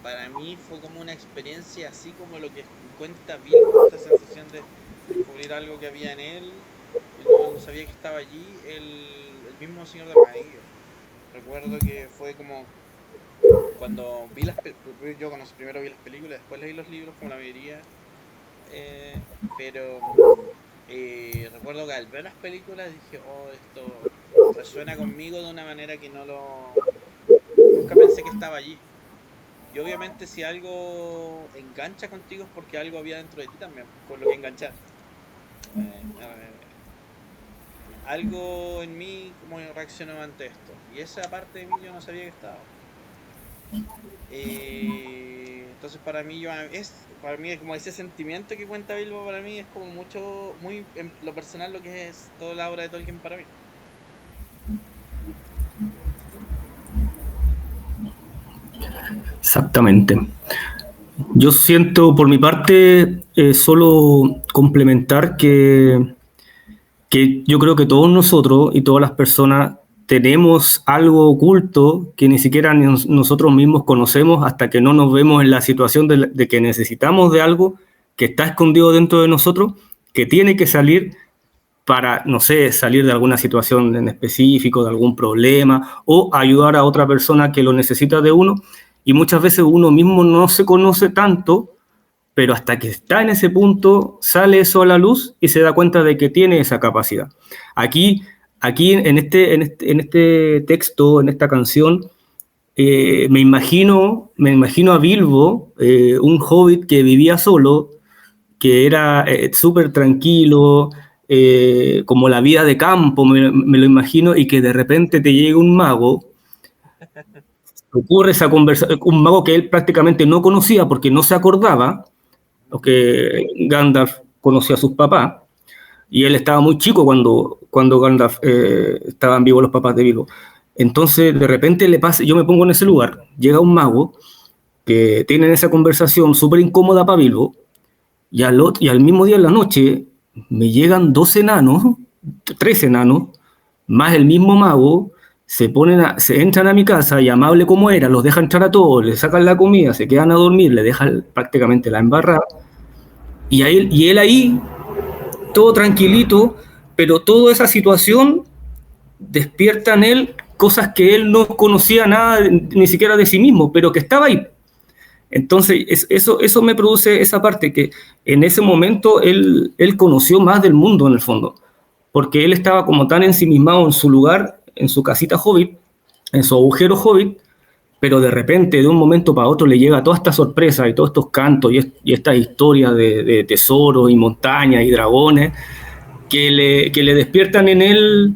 para mí fue como una experiencia así como lo que cuenta Bilbo, esta sensación de descubrir algo que había en él, y no sabía que estaba allí, el mismo Señor de los Anillos. Recuerdo que fue como cuando vi yo primero vi las películas, después leí los libros como la mayoría, pero recuerdo que al ver las películas dije, oh, esto resuena conmigo de una manera que nunca pensé que estaba allí. Y obviamente si algo engancha contigo es porque algo había dentro de ti también, por lo que enganchar. Algo en mí como reaccionó ante esto. Y esa parte de mí yo no sabía que estaba. Entonces para mí como ese sentimiento que cuenta Bilbo, para mí es como mucho, muy en lo personal lo que es toda la obra de Tolkien para mí. Exactamente. Yo siento por mi parte solo complementar que yo creo que todos nosotros y todas las personas tenemos algo oculto que ni siquiera nosotros mismos conocemos hasta que no nos vemos en la situación de que necesitamos de algo que está escondido dentro de nosotros, que tiene que salir para, no sé, salir de alguna situación en específico, de algún problema, o ayudar a otra persona que lo necesita de uno. Y muchas veces uno mismo no se conoce tanto, pero hasta que está en ese punto sale eso a la luz y se da cuenta de que tiene esa capacidad. Aquí aquí en este texto, en esta canción, me imagino a Bilbo, un hobbit que vivía solo, que era súper tranquilo, como la vida de campo, me lo imagino, y que de repente te llega un mago, ocurre esa conversación, un mago que él prácticamente no conocía porque no se acordaba, porque Gandalf conocía a sus papás, y él estaba muy chico cuando Gandalf estaban vivos los papás de Bilbo. Entonces, de repente le pasa, yo me pongo en ese lugar, llega un mago que tienen esa conversación súper incómoda para Bilbo, y al mismo día en la noche me llegan 2 enanos, 3 enanos, más el mismo mago, se entran a mi casa y amable como era, los dejan entrar a todos, les sacan la comida, se quedan a dormir, le dejan prácticamente la embarrada, y él ahí, todo tranquilito, pero toda esa situación despierta en él cosas que él no conocía nada, ni siquiera de sí mismo, pero que estaba ahí. Entonces, eso me produce esa parte, que en ese momento él conoció más del mundo en el fondo, porque él estaba como tan ensimismado en su lugar, en su casita hobbit, en su agujero hobbit, pero de repente, de un momento para otro, le llega toda esta sorpresa y todos estos cantos y estas historias de tesoros y montañas y dragones que le despiertan en él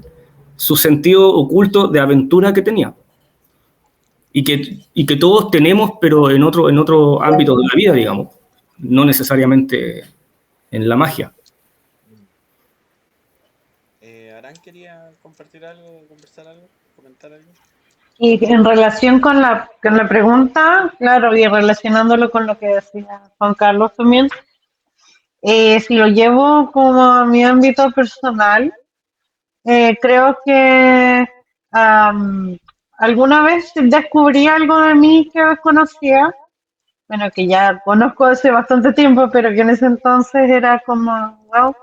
su sentido oculto de aventura que tenía. Y que todos tenemos, pero en otro ámbito de la vida, digamos, no necesariamente en la magia. Arán quería compartir algo, conversar algo, comentar algo. Y en relación con la pregunta, claro, y relacionándolo con lo que decía Juan Carlos también, si lo llevo como a mi ámbito personal, creo que am, alguna vez descubrí algo de mí que desconocía, bueno, que ya conozco hace bastante tiempo, pero que en ese entonces era como, wow,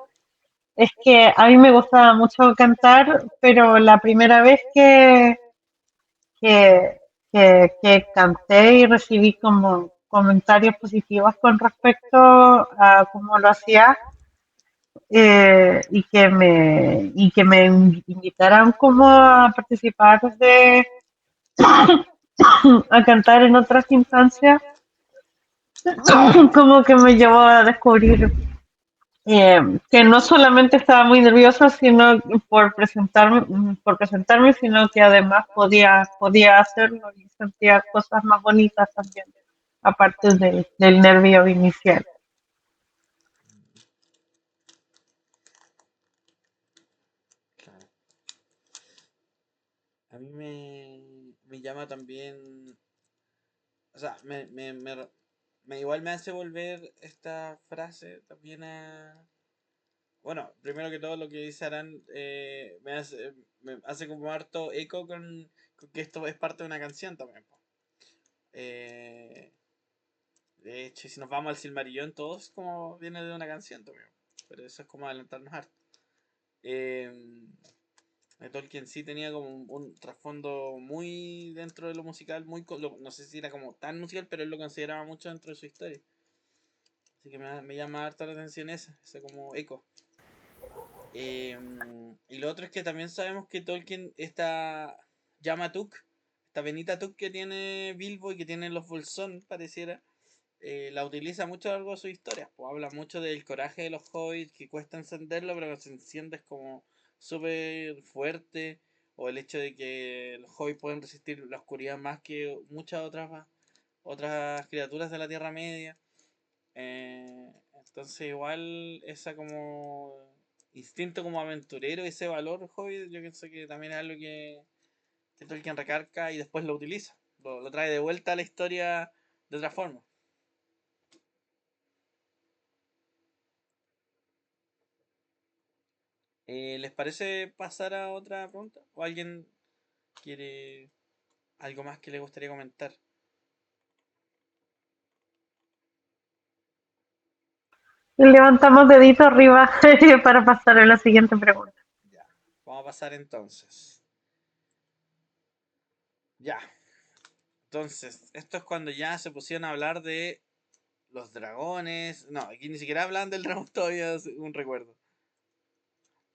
es que a mí me gustaba mucho cantar, pero la primera vez que, que canté y recibí como comentarios positivos con respecto a cómo lo hacía, y que me invitaran como a participar a cantar en otras instancias, como que me llevó a descubrir que no solamente estaba muy nerviosa sino por presentarme, sino que además podía hacerlo y sentía cosas más bonitas también, aparte del nervio inicial. Claro. A mí me llama también, o sea, igual me hace volver esta frase también a... Bueno, primero que todo lo que dice Arán me hace como harto eco con que esto es parte de una canción también, po. Eh, de hecho, si nos vamos al Silmarillón, todos como viene de una canción también. Pero eso es como adelantarnos harto. Eh, Tolkien sí tenía como un trasfondo muy dentro de lo musical, no sé si era como tan musical, pero él lo consideraba mucho dentro de su historia. Así que me llama harta la atención ese como eco. Y lo otro es que también sabemos que Tolkien, esta llama Tuk, esta venita Tuk que tiene Bilbo y que tiene los Bolsón, pareciera, la utiliza mucho a lo largo de su historia. Pues habla mucho del coraje de los hobbits, que cuesta encenderlo, pero que se enciende es como súper fuerte. O el hecho de que los hobbits pueden resistir la oscuridad más que muchas otras criaturas de la Tierra Media. Entonces igual esa como instinto como aventurero, ese valor hobbit, yo pienso que también es algo que Tolkien recarga y después lo utiliza. Lo trae de vuelta a la historia de otra forma. ¿Les parece pasar a otra pregunta? ¿O alguien quiere algo más que le gustaría comentar? Y levantamos dedito arriba para pasar a la siguiente pregunta. Ya, vamos a pasar entonces. Ya, entonces, esto es cuando ya se pusieron a hablar de los dragones. No, aquí ni siquiera hablan del dragón todavía, un recuerdo.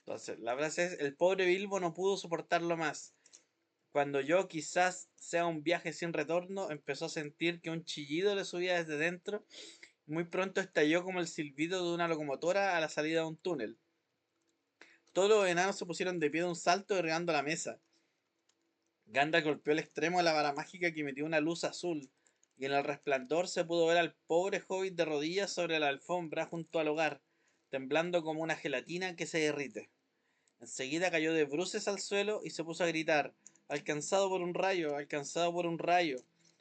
Entonces, la frase es, el pobre Bilbo no pudo soportarlo más. Cuando yo, quizás sea un viaje sin retorno, empezó a sentir que un chillido le subía desde dentro. Muy pronto estalló como el silbido de una locomotora a la salida de un túnel. Todos los enanos se pusieron de pie de un salto derribando la mesa. Gandalf golpeó el extremo de la vara mágica que emitió una luz azul, y en el resplandor se pudo ver al pobre hobbit de rodillas sobre la alfombra junto al hogar, temblando como una gelatina que se derrite. Enseguida cayó de bruces al suelo y se puso a gritar, alcanzado por un rayo,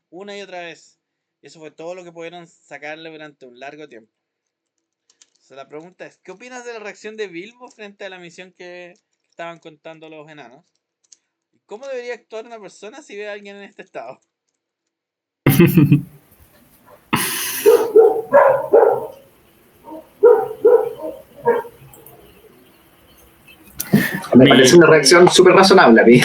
una y otra vez. Y eso fue todo lo que pudieron sacarle durante un largo tiempo. O sea, la pregunta es, ¿qué opinas de la reacción de Bilbo frente a la misión que estaban contando los enanos? ¿Cómo debería actuar una persona si ve a alguien en este estado? Me parece una reacción súper razonable a mí.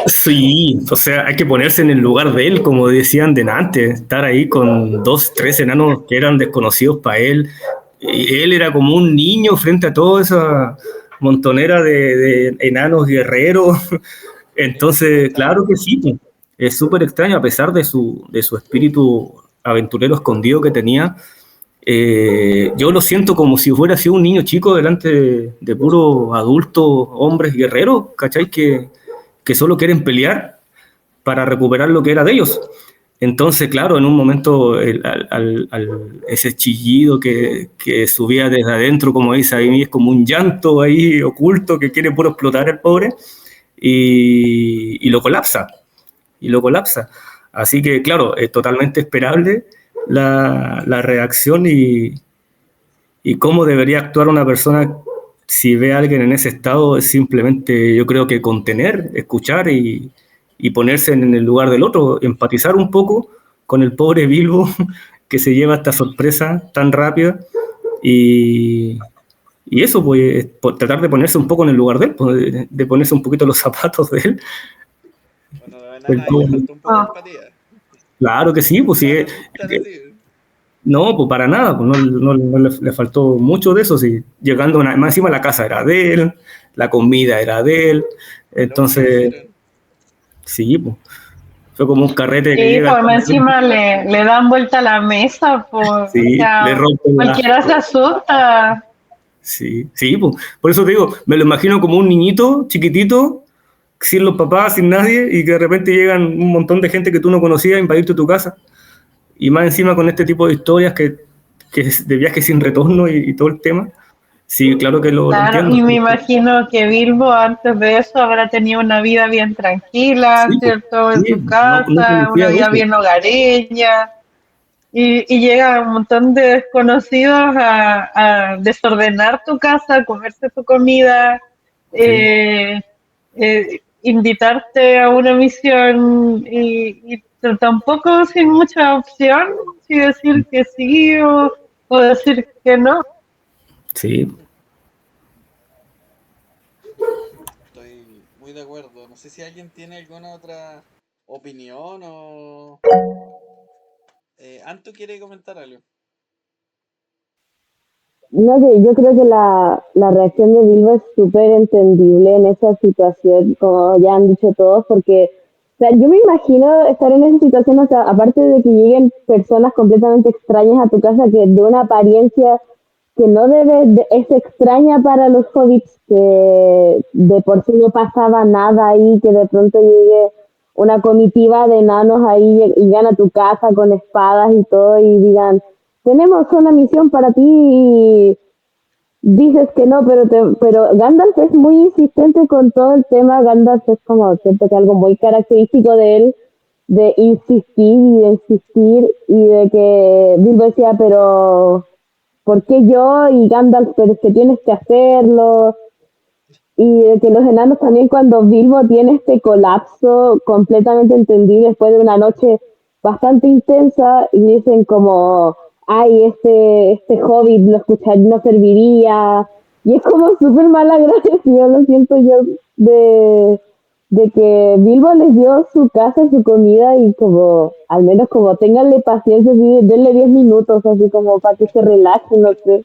Sí, o sea, hay que ponerse en el lugar de él, como decían delante, estar ahí con 2, 3 enanos que eran desconocidos para él. Y él era como un niño frente a toda esa montonera de enanos guerreros. Entonces, claro que sí, pues, es súper extraño, a pesar de su espíritu aventurero escondido que tenía. Yo lo siento como si hubiera sido un niño chico delante de puros adultos, hombres guerreros, ¿cachai? Que solo quieren pelear para recuperar lo que era de ellos. Entonces, claro, en un momento ese chillido que subía desde adentro, como dice ahí, es como un llanto ahí oculto que quiere puro explotar el pobre, y lo colapsa, Así que, claro, es totalmente esperable la reacción y cómo debería actuar una persona si ve a alguien en ese estado. Es simplemente, yo creo que contener, escuchar y ponerse en el lugar del otro, empatizar un poco con el pobre Bilbo que se lleva esta sorpresa tan rápida y eso, pues, tratar de ponerse un poco en el lugar de él, pues, de ponerse un poquito los zapatos de él. Bueno, a los enanos ahí les faltó un poco de empatía. Claro que sí, pues sí. No, pues para nada, pues no le faltó mucho de eso, sí. Llegando más encima la casa era de él, la comida era de él, entonces, sí, pues, fue como un carrete que Sí, llega. por encima le dan vuelta a la mesa, Sí, o sea, le rompen cualquiera se asusta. Sí, sí, pues, por eso te digo, me lo imagino como un niñito chiquitito, sin los papás, sin nadie, y que de repente llegan un montón de gente que tú no conocías a invadirte tu casa. Y más encima con este tipo de historias que es de viaje sin retorno y todo el tema. Sí, claro que lo Claro, entiendo. y me imagino que Bilbo antes de eso habrá tenido una vida bien tranquila, Sí, pues, ¿cierto? En sí, su no casa, conocía una de vida eso. bien hogareña, y llega un montón de desconocidos a desordenar tu casa, a comerse tu comida, Sí, invitarte a una misión y tampoco sin mucha opción, si decir que sí o decir que no. sí. Estoy muy de acuerdo. No sé si alguien tiene alguna otra opinión o... Anto quiere comentar algo. No sé, yo creo que la reacción de Bilbo es súper entendible en esa situación, como ya han dicho todos, porque o sea, yo me imagino estar en esa situación, o sea, aparte de que lleguen personas completamente extrañas a tu casa, que de una apariencia que no es extraña para los hobbits, que de por sí no pasaba nada ahí, que de pronto llegue una comitiva de enanos ahí y llegan a tu casa con espadas y todo y digan, tenemos una misión para ti y dices que no, pero Gandalf es muy insistente con todo el tema. Gandalf es como, siento que algo muy característico de él, de insistir y de que Bilbo decía, pero ¿por qué yo? Y Gandalf, pero es que tienes que hacerlo. Y de que los enanos también cuando Bilbo tiene este colapso completamente entendido después de una noche bastante intensa y dicen como, ay, este hobbit lo escuchar no serviría. Y es como súper mal agradecido, lo siento yo, de que Bilbo les dio su casa, su comida y como, al menos como ténganle paciencia, así, denle 10 minutos, así como para que se relaje, no sé.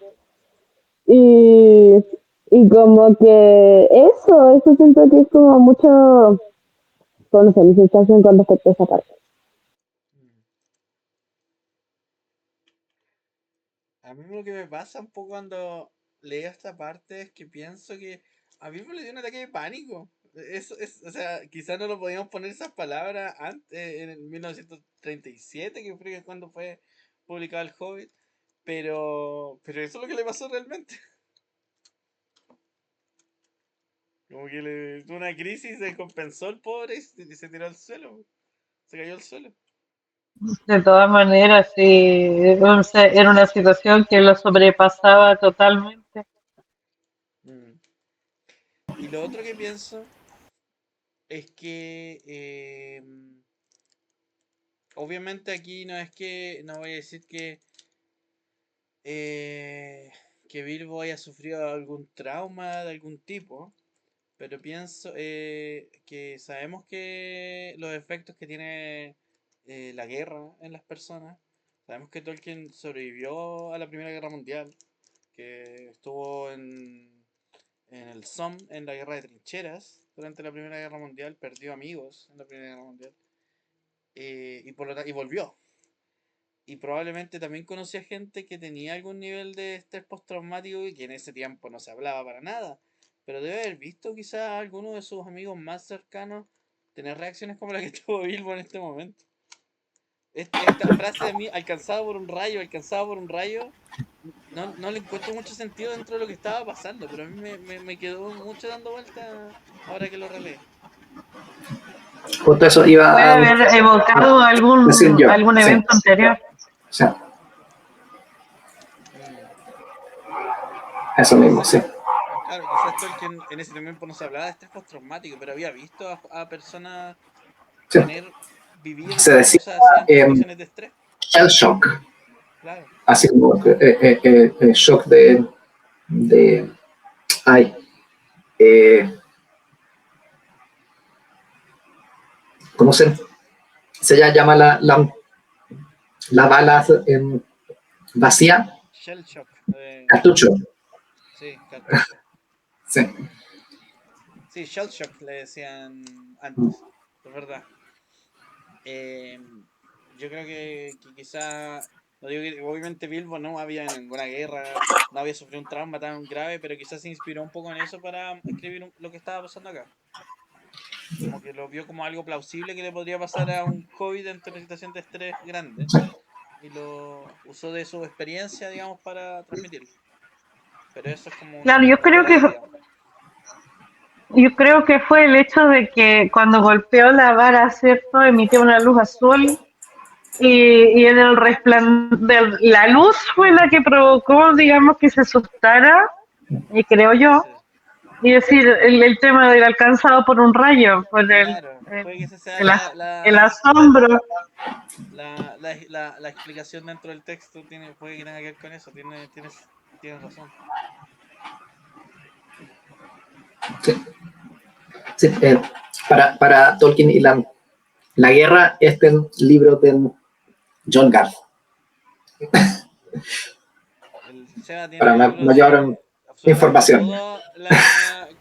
Y, Y como que eso siento que es como mucho, no sé, mi sensación con respecto a esa parte. A mí lo que me pasa un poco cuando leo esta parte es que pienso que a mí me dio un ataque de pánico. Eso es, o sea, quizás no lo podíamos poner esas palabras antes, en el 1937, que fue cuando fue publicado El Hobbit, pero eso es lo que le pasó realmente. Como que le tuvo una crisis, se compensó el pobre y se tiró al suelo, se cayó al suelo. De todas maneras, sí, era una situación que lo sobrepasaba totalmente. Mm. Y lo otro que pienso es que obviamente aquí no es que, no voy a decir eh, que Bilbo haya sufrido algún trauma de algún tipo, pero pienso que sabemos que los efectos que tiene la guerra en las personas, sabemos que Tolkien sobrevivió a la Primera Guerra Mundial, que estuvo en el Somme, en la guerra de trincheras, durante la Primera Guerra Mundial, perdió amigos en la Primera Guerra Mundial, y volvió. Y probablemente también conocía gente que tenía algún nivel de estrés postraumático y que en ese tiempo no se hablaba para nada. Pero debe haber visto quizás a alguno de sus amigos más cercanos tener reacciones como la que tuvo Bilbo en este momento. Esta frase de mí, alcanzado por un rayo, no le encuentro mucho sentido dentro de lo que estaba pasando, pero a mí me quedó mucho dando vuelta ahora que lo releí. Justo eso Puede iba haber evocado decir yo, algún sí. evento anterior. O sea, Mm. eso mismo, Quizás, sí. claro, quizás Tolkien en ese tiempo no se hablaba de estrés postraumático, pero había visto a personas Sí. vivir Se decía cosas así ante situaciones de estrés. shell shock, Claro. así como shock de ay, ¿cómo se llama la bala vacía? Shell shock. Cartucho, Sí, cartucho. sí. Sí, shell shock le decían antes. Es verdad. Eh, yo creo que quizá, no digo que obviamente Bilbo no había ninguna guerra, no había sufrido un trauma tan grave, pero quizás se inspiró un poco en eso para escribir lo que estaba pasando acá. Como que lo vio como algo plausible que le podría pasar a un hobbit ante una situación de estrés grande y lo usó de su experiencia, digamos, para transmitirlo. Pero eso es como Claro, una teoría, digamos. yo creo que fue el hecho de que cuando golpeó la vara, ¿cierto? Emitió una luz azul y en el resplandor, la luz fue la que provocó, digamos, que se asustara, y creo yo, Sí. y decir, el tema del alcanzado por un rayo, por Claro, el, puede que esa sea el, el asombro. la explicación dentro del texto, puede que tenga que ver con eso, tienes razón. Sí. Sí, para Tolkien y la guerra, este libro de John Garth, El Seba para tiene libros mayor de absolutamente información.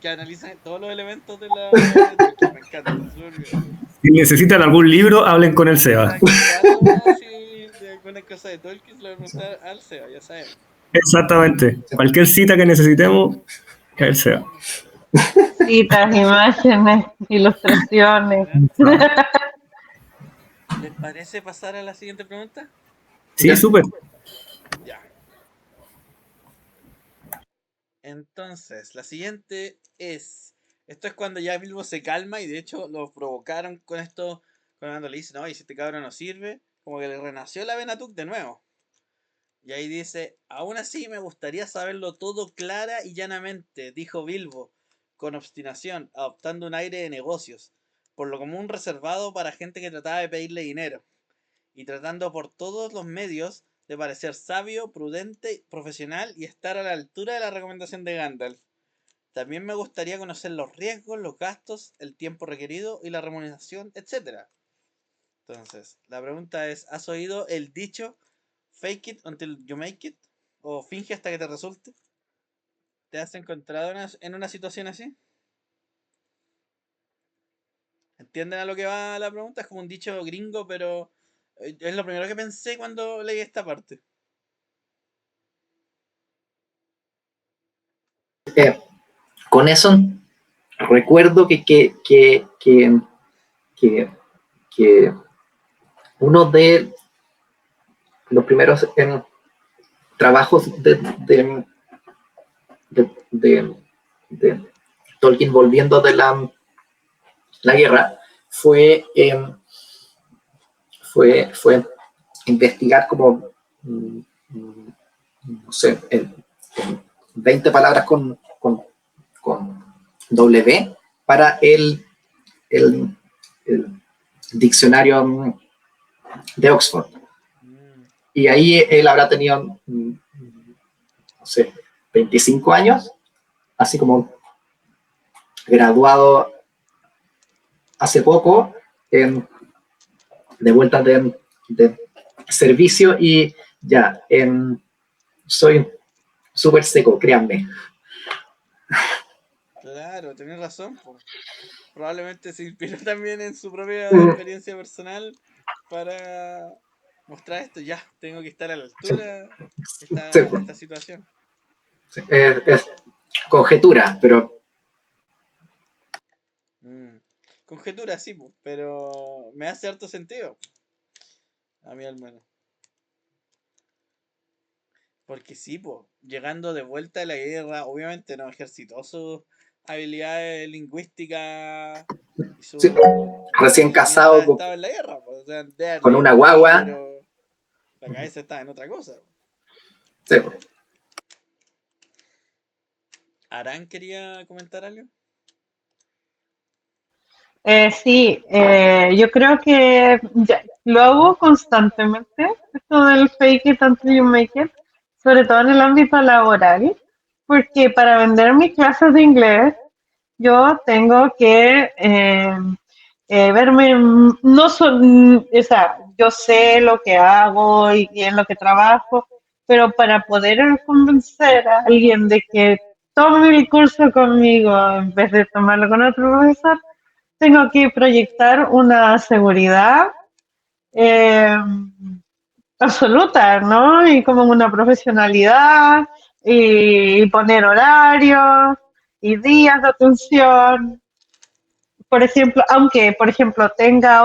que analizan todos los elementos de la obra de Tolkien, me encanta, súper bien. Si necesitan algún libro, hablen con el Seba. Cualquier dato así de alguna cosa de Tolkien se lo voy a preguntar al Seba, ya sabemos. Exactamente. Cualquier cita que necesitemos, el Seba. Citas, imágenes, ilustraciones. ¿Ya? ¿Les parece pasar a la siguiente pregunta? Sí, Ya. súper. Ya. Entonces, la siguiente es. Esto es cuando ya Bilbo se calma y de hecho lo provocaron con esto. Cuando le dicen, no, y si este cabrón no sirve, como que le renació la Venatuk de nuevo. Y ahí dice: aún así me gustaría saberlo todo clara y llanamente, dijo Bilbo, con obstinación, adoptando un aire de negocios, por lo común reservado para gente que trataba de pedirle dinero, y tratando por todos los medios de parecer sabio, prudente, profesional y estar a la altura de la recomendación de Gandalf. También me gustaría conocer los riesgos, los gastos, el tiempo requerido y la remuneración, etc. Entonces, la pregunta es, ¿has oído el dicho fake it until you make it? ¿O finge hasta que te resulte? ¿Te has encontrado en una situación así? ¿Entienden a lo que va la pregunta? Es como un dicho gringo, pero es lo primero que pensé cuando leí esta parte. Con eso recuerdo que uno de los primeros trabajos de Tolkien volviendo de la guerra fue investigar como, no sé, en 20 palabras con W para el diccionario de Oxford. Y ahí él habrá tenido, no sé, 25 años, así como graduado hace poco, de vuelta de servicio, y ya, soy súper seco, créanme. Claro, tenés razón. Probablemente se inspiró también en su propia experiencia personal para mostrar esto. Ya, tengo que estar a la altura de esta situación. Es conjetura, pero... Conjetura, sí, pero me hace harto sentido. A mí al menos. Porque sí, llegando de vuelta a la guerra, obviamente no ejercitó sus habilidades lingüísticas y su, sí, recién casado mientras estaba en la guerra, o sea, con una guagua, pero la cabeza estaba en otra cosa. Sí. ¿Arán quería comentar algo? Sí, yo creo que lo hago constantemente, esto del fake it until you make it, sobre todo en el ámbito laboral, porque para vender mis clases de inglés, yo tengo que verme, no o sea, yo sé lo que hago y en lo que trabajo, pero para poder convencer a alguien de que tome el curso conmigo en vez de tomarlo con otro profesor, tengo que proyectar una seguridad eh, absoluta, ¿no? Y como una profesionalidad y poner horarios y días de atención. Por ejemplo, aunque, por ejemplo, tenga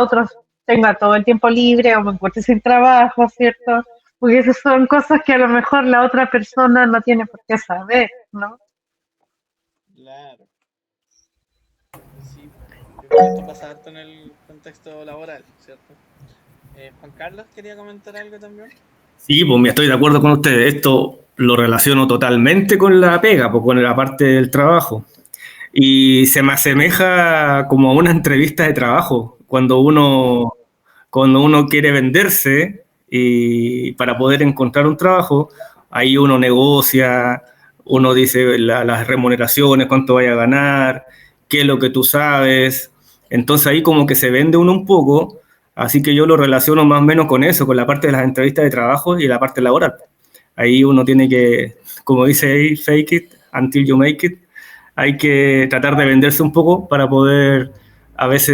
todo el tiempo libre o me encuentre sin trabajo, ¿cierto? Porque esas son cosas que a lo mejor la otra persona no tiene por qué saber, ¿no? Claro. Sí, yo creo que esto pasa harto en el contexto laboral, ¿cierto? Juan Carlos, ¿quería comentar algo también? Sí, pues estoy de acuerdo con ustedes. Esto lo relaciono totalmente con la pega, pues con la parte del trabajo. Y se me asemeja como a una entrevista de trabajo, cuando uno quiere venderse y para poder encontrar un trabajo, ahí uno negocia, uno dice las remuneraciones, cuánto vaya a ganar, qué es lo que tú sabes. Entonces ahí como que se vende uno un poco, así que yo lo relaciono más o menos con eso, con la parte de las entrevistas de trabajo y la parte laboral. Ahí uno tiene que, como dice ahí, fake it until you make it. Hay que tratar de venderse un poco para poder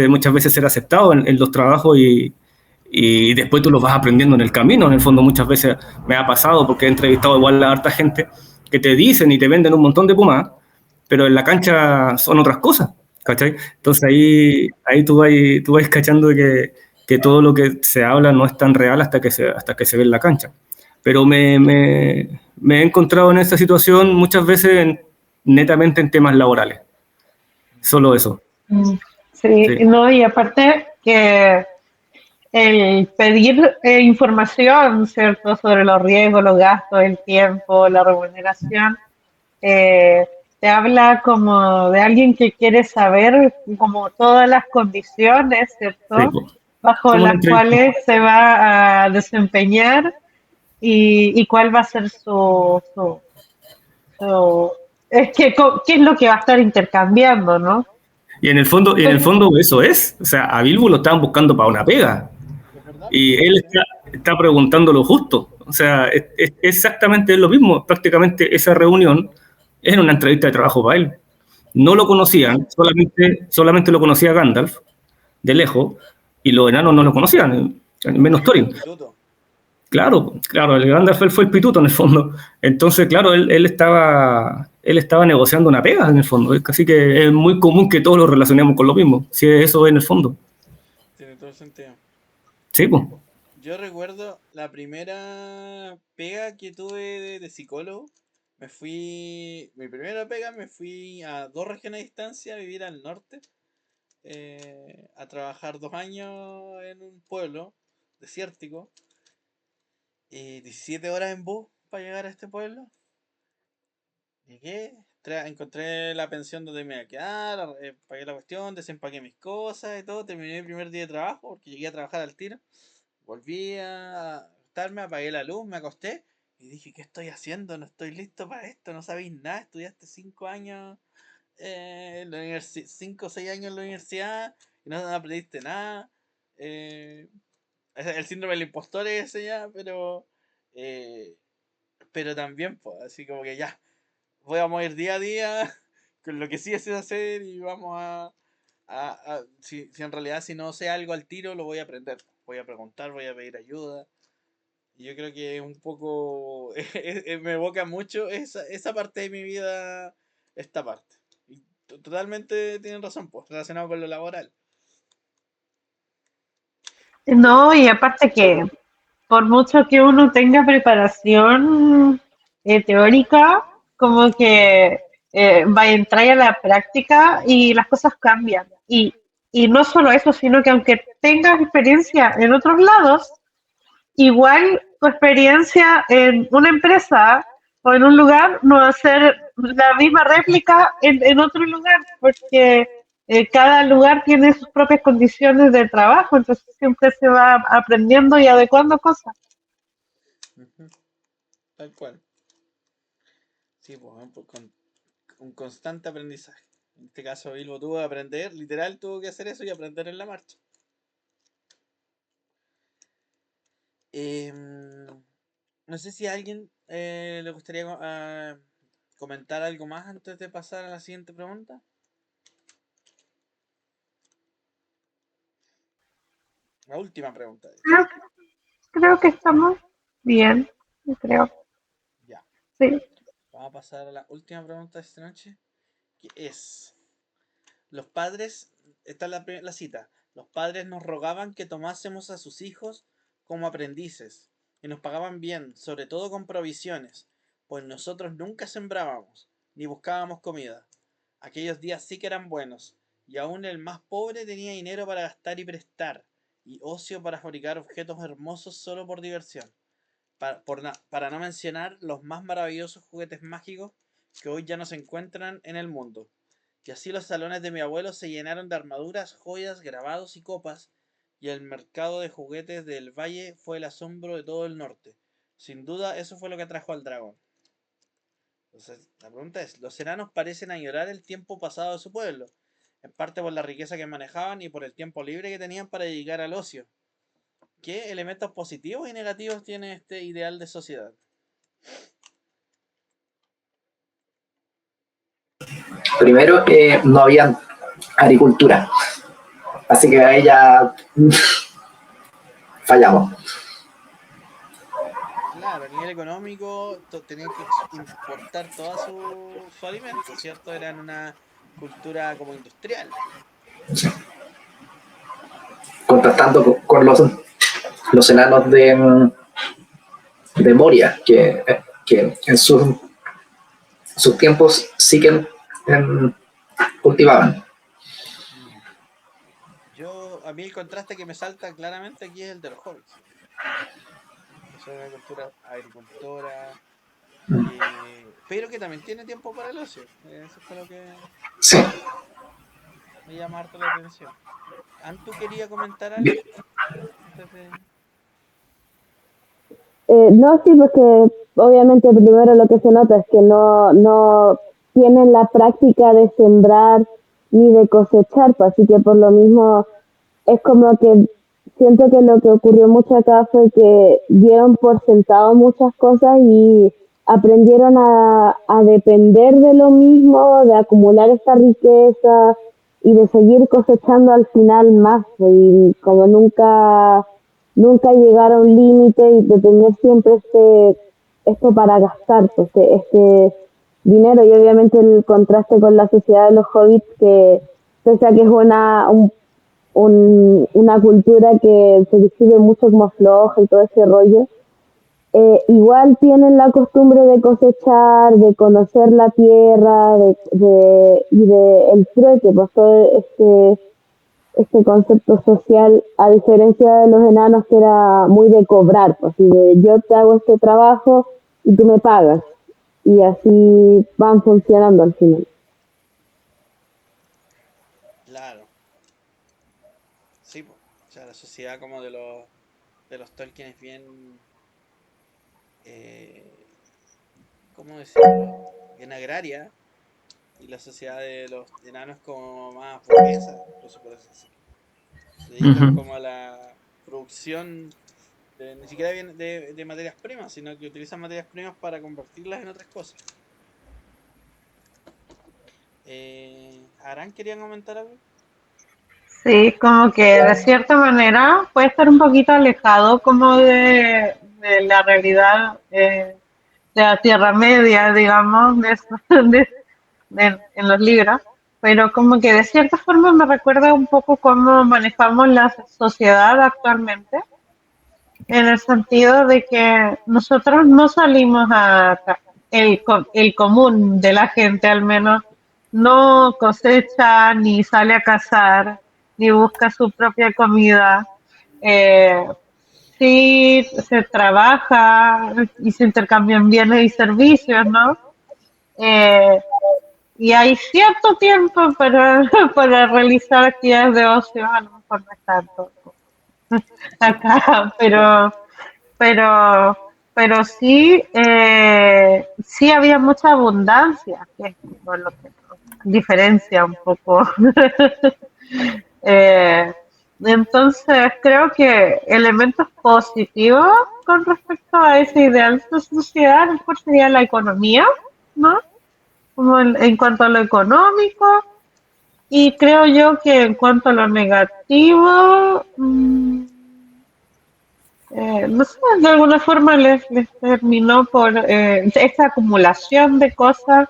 muchas veces ser aceptado en los trabajos y después tú los vas aprendiendo en el camino. En el fondo muchas veces me ha pasado porque he entrevistado igual a harta gente que te dicen y te venden un montón de pumas, pero en la cancha son otras cosas, ¿cachai? Entonces ahí tú vas cachando que todo lo que se habla no es tan real hasta que se ve en la cancha. Pero me he encontrado en esta situación muchas veces netamente en temas laborales. Solo eso. Sí, Sí. no, y aparte que el pedir información, ¿cierto?, sobre los riesgos, los gastos, el tiempo, la remuneración, te habla como de alguien que quiere saber como todas las condiciones, Sí, ¿cierto?, pues. bajo Como una las entrevista. cuales se va a desempeñar y cuál va a ser es que, qué es lo que va a estar intercambiando, ¿no? Y en el fondo eso es. O sea, a Bilbo lo estaban buscando para una pega. ¿Es verdad? Y él está preguntando lo justo. O sea, es exactamente lo mismo. Prácticamente esa reunión Era una entrevista de trabajo para él. No lo conocían, solamente lo conocía Gandalf, de lejos, y los enanos no lo conocían, menos Thorin. Claro, el Gandalf fue el pituto en el fondo. Entonces, claro, él estaba negociando una pega en el fondo. Así que es muy común que todos lo relacionemos con lo mismo, si eso es en el fondo. Tiene todo el sentido. Sí, pues. Yo recuerdo la primera pega que tuve de psicólogo. Mi primera pega me fui a 2 regiones de distancia a vivir al norte. A trabajar 2 años en un pueblo desértico. 17 horas en bus para llegar a este pueblo. Llegué, encontré la pensión donde me iba a quedar, pagué la cuestión, desempaqué mis cosas y todo. Terminé mi primer día de trabajo porque llegué a trabajar al tiro. Volví a acostarme, apagué la luz, me acosté y dije, ¿qué estoy haciendo? No estoy listo para esto, no sabéis nada. Estudiaste 5 años en la universidad, 5 o 6 años en la universidad y no aprendiste nada. El síndrome del impostor es ese ya, pero también, pues, así como que ya, voy a mover día a día con lo que sí sé hacer y vamos si en realidad si no sé algo al tiro, lo voy a aprender. Voy a preguntar, voy a pedir ayuda. Y yo creo que un poco me evoca mucho esa parte de mi vida, esta parte. Y totalmente tienen razón, pues, relacionado con lo laboral. No, y aparte que por mucho que uno tenga preparación teórica, como que va a entrar a la práctica y las cosas cambian. Y no solo eso, sino que aunque tengas experiencia en otros lados, igual tu experiencia en una empresa o en un lugar no va a ser la misma réplica en otro lugar, porque cada lugar tiene sus propias condiciones de trabajo, entonces siempre se va aprendiendo y adecuando cosas. Tal cual. Sí, pues, con un constante aprendizaje. En este caso, Bilbo tuvo que aprender, literal tuvo que hacer eso y aprender en la marcha. No sé si a alguien le gustaría comentar algo más antes de pasar a la siguiente pregunta. La última pregunta. Creo que estamos bien, creo. Ya. Sí. Vamos a pasar a la última pregunta de esta noche, que es: los padres, esta es la cita, los padres nos rogaban que tomásemos a sus hijos como aprendices, y nos pagaban bien, sobre todo con provisiones, pues nosotros nunca sembrábamos, ni buscábamos comida. Aquellos días sí que eran buenos, y aún el más pobre tenía dinero para gastar y prestar, y ocio para fabricar objetos hermosos solo por diversión. Para no mencionar los más maravillosos juguetes mágicos que hoy ya no se encuentran en el mundo. Y así los salones de mi abuelo se llenaron de armaduras, joyas, grabados y copas, y el mercado de juguetes del valle fue el asombro de todo el norte. Sin duda, eso fue lo que atrajo al dragón. Entonces, la pregunta es: los enanos parecen añorar el tiempo pasado de su pueblo, en parte por la riqueza que manejaban y por el tiempo libre que tenían para dedicar al ocio. ¿Qué elementos positivos y negativos tiene este ideal de sociedad? Primero, no había agricultura, así que ahí ya fallamos. Claro, a nivel económico tenían que importar todo su alimento, ¿cierto? Eran una cultura como industrial. Contrastando con los enanos de Moria, que en sus tiempos sí que cultivaban. A mí el contraste que me salta claramente aquí es el de los hobbits. Eso es una cultura agricultora, pero que también tiene tiempo para el ocio. Eso fue lo que Sí. me llama harto la atención. ¿Antu quería comentar algo? No, sí, porque obviamente primero lo que se nota es que no tienen la práctica de sembrar ni de cosechar, pues, así que por lo mismo es como que siento que lo que ocurrió mucho acá fue que dieron por sentado muchas cosas y aprendieron a depender de lo mismo, de acumular esta riqueza y de seguir cosechando al final más, y como nunca llegar a un límite y de tener siempre esto para gastar, pues, este dinero. Y obviamente el contraste con la sociedad de los hobbits, que pese a que es una cultura que se describe mucho como floja y todo ese rollo, igual tienen la costumbre de cosechar, de conocer la tierra, y de el trueque, pues todo este concepto social, a diferencia de los enanos, que era muy de cobrar, pues, y de yo te hago este trabajo y tú me pagas, y así van funcionando al final. Claro, sí, po. O sea, la sociedad como de los Tolkien es bien, eh, ¿cómo decirlo? Bien agraria, y la sociedad de los enanos como más burguesa, incluso por así decirlo. Se dedican Ujú. como a la producción ni siquiera bien de materias primas, sino que utilizan materias primas para convertirlas en otras cosas. ¿Arán querían comentar algo? Sí, como que de cierta manera puede estar un poquito alejado como de la realidad de la Tierra Media, digamos, de- en los libros, pero como que de cierta forma me recuerda un poco cómo manejamos la sociedad actualmente, en el sentido de que nosotros no salimos el común de la gente al menos, no cosecha, ni sale a cazar, ni busca su propia comida. Eh, sí se trabaja y se intercambian bienes y servicios, ¿no? Eh, y hay cierto tiempo para, para realizar actividades de ocio, a lo mejor no es tanto acá, pero, pero sí, sí había mucha abundancia, que es como lo que nos diferencia un poco. Eh, entonces, creo que elementos positivos con respecto a ese ideal de sociedad, a lo mejor sería la economía, ¿no? Como en cuanto a lo económico, y creo yo que en cuanto a lo negativo, no sé, de alguna forma les terminó por esa acumulación de cosas,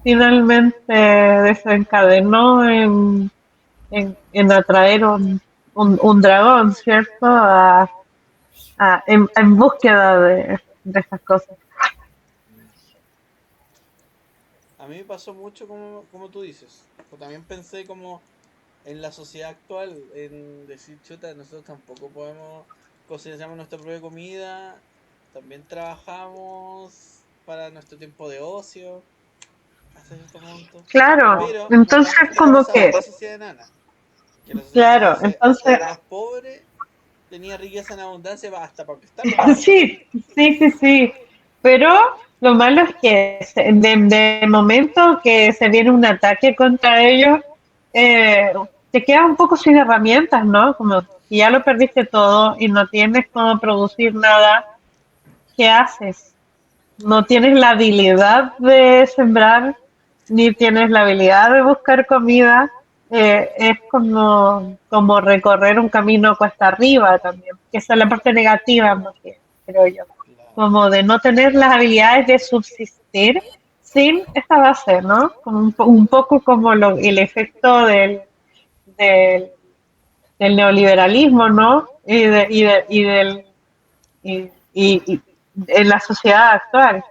finalmente desencadenó en atraer un dragón, ¿cierto? En búsqueda de esas cosas. A mí me pasó mucho como tú dices. Yo también pensé como en la sociedad actual, en decir, chuta, nosotros tampoco podemos cosechar nuestra propia comida, también trabajamos para nuestro tiempo de ocio, hasta cierto punto. Claro, Pero no entonces tanto como como pasaba que, en la sociedad enana, que la sociedad enana claro, dice, hasta entonces el más pobre tenía riqueza en abundancia hasta para prestarla. sí, sí, sí, sí. Pero lo malo es que de momento que se viene un ataque contra ellos, te quedas un poco sin herramientas, ¿no? Como si ya lo perdiste todo y no tienes cómo producir nada, ¿qué haces? No tienes la habilidad de sembrar, ni tienes la habilidad de buscar comida. Es como recorrer un camino cuesta arriba también, que esa es la parte negativa, más bien, creo yo, Claro, como de no tener las habilidades de subsistir sin esta base, ¿no? Como un poco como el efecto del, del neoliberalismo, ¿no? Y en la sociedad actual.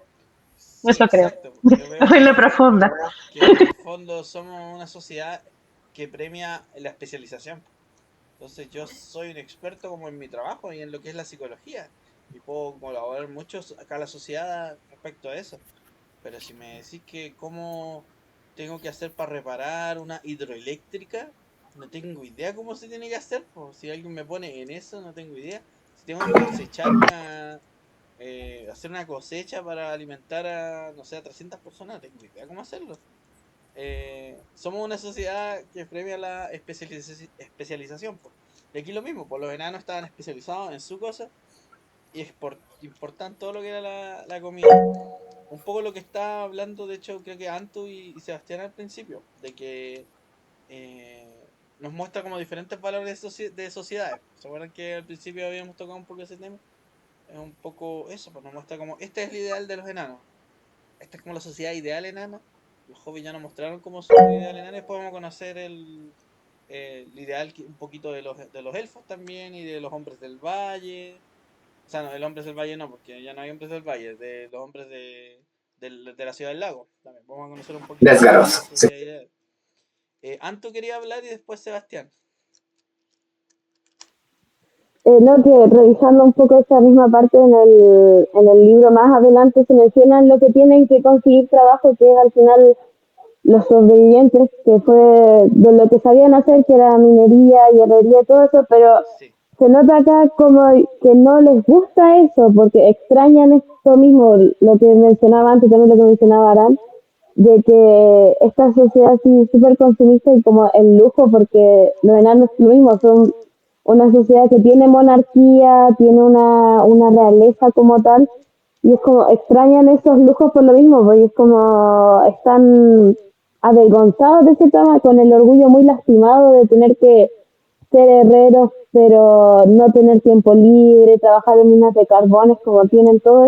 sí, Eso creo. exacto. Yo veo En la profunda. que en el fondo somos una sociedad que premia la especialización. Entonces yo soy un experto como en mi trabajo y en lo que es la psicología. Y puedo colaborar mucho acá a la sociedad respecto a eso. Pero si me decís que cómo tengo que hacer para reparar una hidroeléctrica, no tengo idea cómo se tiene que hacer. Pues. Si alguien me pone en eso, no tengo idea. Si tengo que cosechar hacer una cosecha para alimentar a, no sé, a 300 personas, no tengo idea cómo hacerlo. Somos una sociedad que premia la especialización. Po. Y aquí lo mismo, pues los enanos estaban especializados en su cosa y importan todo lo que era la comida. un poco lo que está hablando, de hecho, creo que Antu y Sebastián al principio, de que nos muestra como diferentes valores de sociedades. ¿Se acuerdan que al principio habíamos tocado un poco ese tema? Es un poco eso, pues nos muestra como este es el ideal de los enanos. Esta es como la sociedad ideal enana. Los hobbits ya nos mostraron como su ideal enana. Después vamos a conocer el ideal un poquito de los elfos también y de los hombres del valle. O sea, no, el hombres del valle no, porque ya no hay hombres del valle, de los hombres de la ciudad del lago. También vamos a conocer un poquito de la Sí. sociedad ideal. Anto quería hablar y después Sebastián. No, que revisando un poco esa misma parte en el libro más adelante se mencionan lo que tienen que conseguir trabajo, que es al final los sobrevivientes, que fue de lo que sabían hacer, que era minería y herrería y todo eso, pero Sí. se nota acá como que no les gusta eso, porque extrañan esto mismo, lo que mencionaba antes, también lo que mencionaba Aran, de que esta sociedad así súper consumista y como el lujo, porque los enanos lo mismo son una sociedad que tiene monarquía, tiene una realeza como tal, y es como extrañan esos lujos por lo mismo, porque es como están avergonzados de cierta manera, con el orgullo muy lastimado de tener que ser herreros, pero no tener tiempo libre, trabajar en minas de carbones, como tienen todo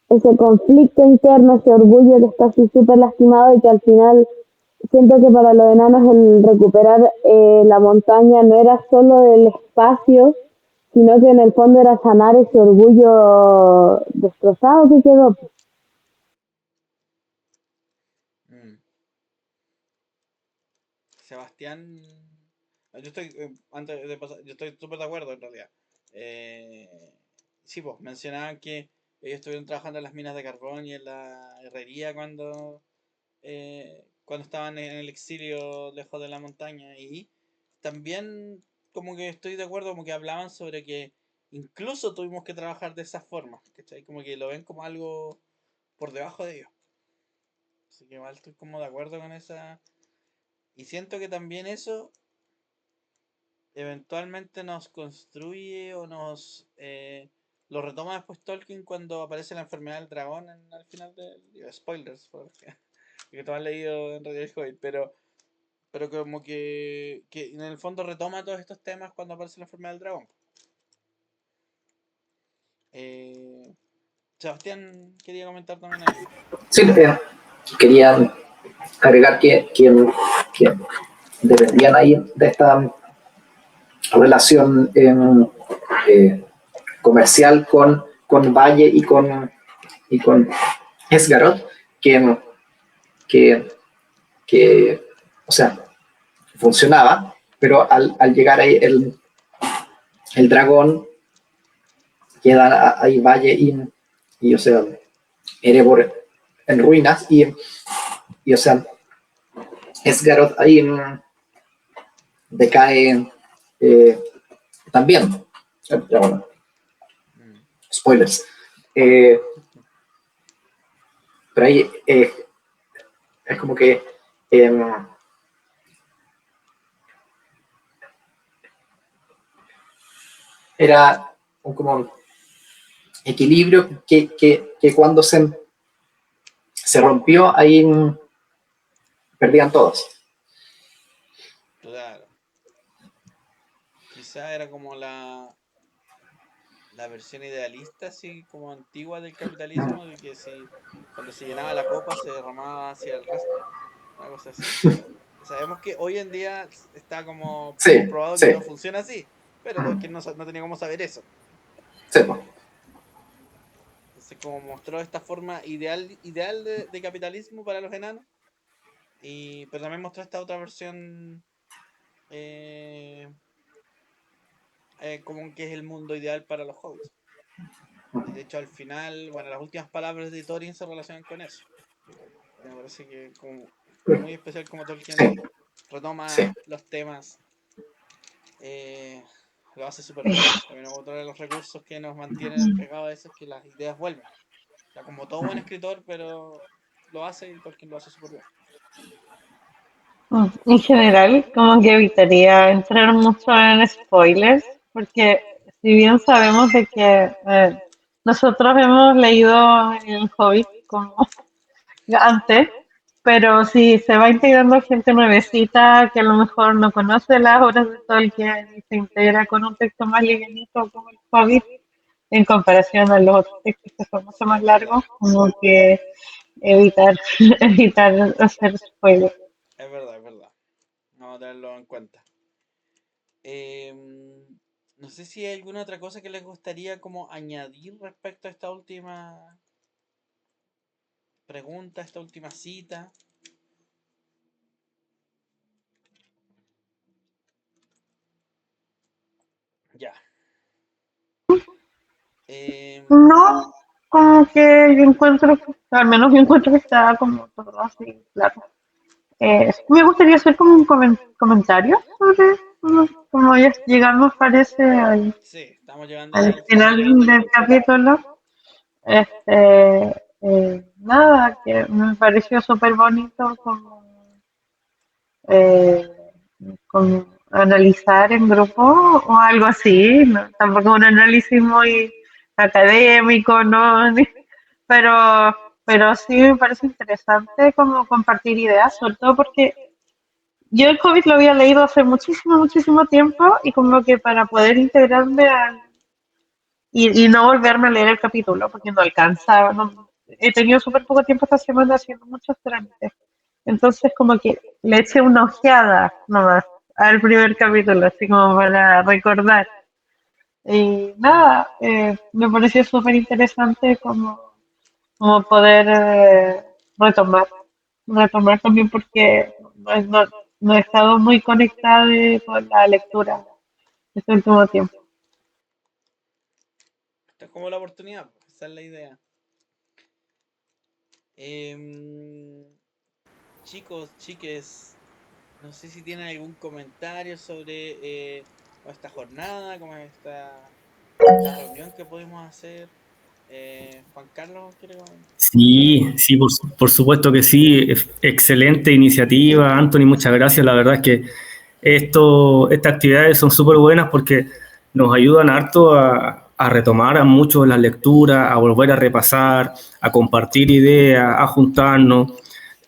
ese conflicto interno, ese orgullo que está así súper lastimado y que al final siento que para los enanos el recuperar la montaña no era solo del espacio, sino que en el fondo era sanar ese orgullo destrozado que quedó. Mm. Sebastián. Yo estoy, antes de pasar, yo estoy súper de acuerdo en realidad. Eh, sí, pues mencionaban que ellos estuvieron trabajando en las minas de carbón y en la herrería cuando estaban en el exilio lejos de la montaña. Y también como que estoy de acuerdo, como que hablaban sobre que incluso tuvimos que trabajar de esa forma, ¿cachai? Como que lo ven como algo por debajo de ellos. Así que igual estoy como de acuerdo con esa. Y siento que también eso eventualmente nos construye o lo retoma después Tolkien cuando aparece la enfermedad del dragón al final del libro. Spoilers, porque tú has leído en realidad el Hobbit, pero como que en el fondo retoma todos estos temas cuando aparece la enfermedad del dragón. Sebastián quería comentar también algo. Sí, quería agregar que dependían ahí de esta relación comercial con Valle y con Esgaroth, que, o sea, funcionaba, pero al llegar ahí el dragón, queda ahí Valle y o sea, Erebor en ruinas, o sea, Esgaroth ahí decae también. Pero bueno, spoilers. Pero ahí es como que era un como equilibrio que cuando se rompió, ahí perdían todos. Claro. Quizá era como la versión idealista, así como antigua del capitalismo, de que si cuando se llenaba la copa se derramaba hacia el resto, una cosa así. Sabemos que hoy en día está como Sí, comprobado sí, que no funciona así, pero Tolkien no tenía cómo saber eso. sí. Entonces, como mostró esta forma ideal de capitalismo para los enanos, pero también mostró esta otra versión eh, como que es el mundo ideal para los hobbits. Y de hecho al final, bueno, las últimas palabras de Thorin se relacionan con eso. Me parece que como muy especial como Tolkien Sí, sí. retoma los temas, eh, lo hace súper bien. También otro de los recursos que nos mantienen pegados a eso es que las ideas vuelven. O sea, como todo buen escritor, pero lo hace y Tolkien lo hace súper bien. En general, como que evitaría entrar mucho en spoilers, porque si bien sabemos de que nosotros hemos leído El Hobbit como antes, pero si se va integrando gente nuevecita que a lo mejor no conoce las obras de Tolkien y se integra con un texto más livianito como El Hobbit, en comparación a los otros textos que son mucho más largos, como que evitar, evitar hacer spoilers. Es verdad, es verdad. Vamos a tenerlo en cuenta. No sé si hay alguna otra cosa que les gustaría como añadir respecto a esta última pregunta, esta última cita. Ya. No, como que yo encuentro, al menos yo encuentro que está como todo así, claro. Me gustaría hacer como un comentario sobre cómo ya llegamos, parece, Sí, estamos llegando ya al al final final. del capítulo. Nada, que me pareció súper bonito eh, como analizar en grupo o algo así, ¿no? Tampoco un análisis muy académico, ¿no? Pero, pero sí me parece interesante como compartir ideas, sobre todo porque yo el COVID lo había leído hace muchísimo, muchísimo tiempo y como que para poder integrarme y no volverme a leer el capítulo porque no alcanzaba, he tenido súper poco tiempo esta semana haciendo muchos trámites. Entonces como que le eché una ojeada nomás al primer capítulo, así como para recordar. Y nada, me pareció súper interesante como poder retomar también porque no he estado muy conectada con la lectura este último tiempo. Esta es como la oportunidad, pues, esa es la idea. Em, Chicos, chiques, no sé si tienen algún comentario sobre esta jornada, cómo es esta reunión que pudimos hacer. Juan Carlos, ¿quiere comentar Sí, algo? sí, por supuesto que sí. Excelente iniciativa, Anthony, muchas gracias. La verdad es que estas actividades son súper buenas porque nos ayudan harto a retomar a mucho las lecturas, a volver a repasar, a compartir ideas, a juntarnos.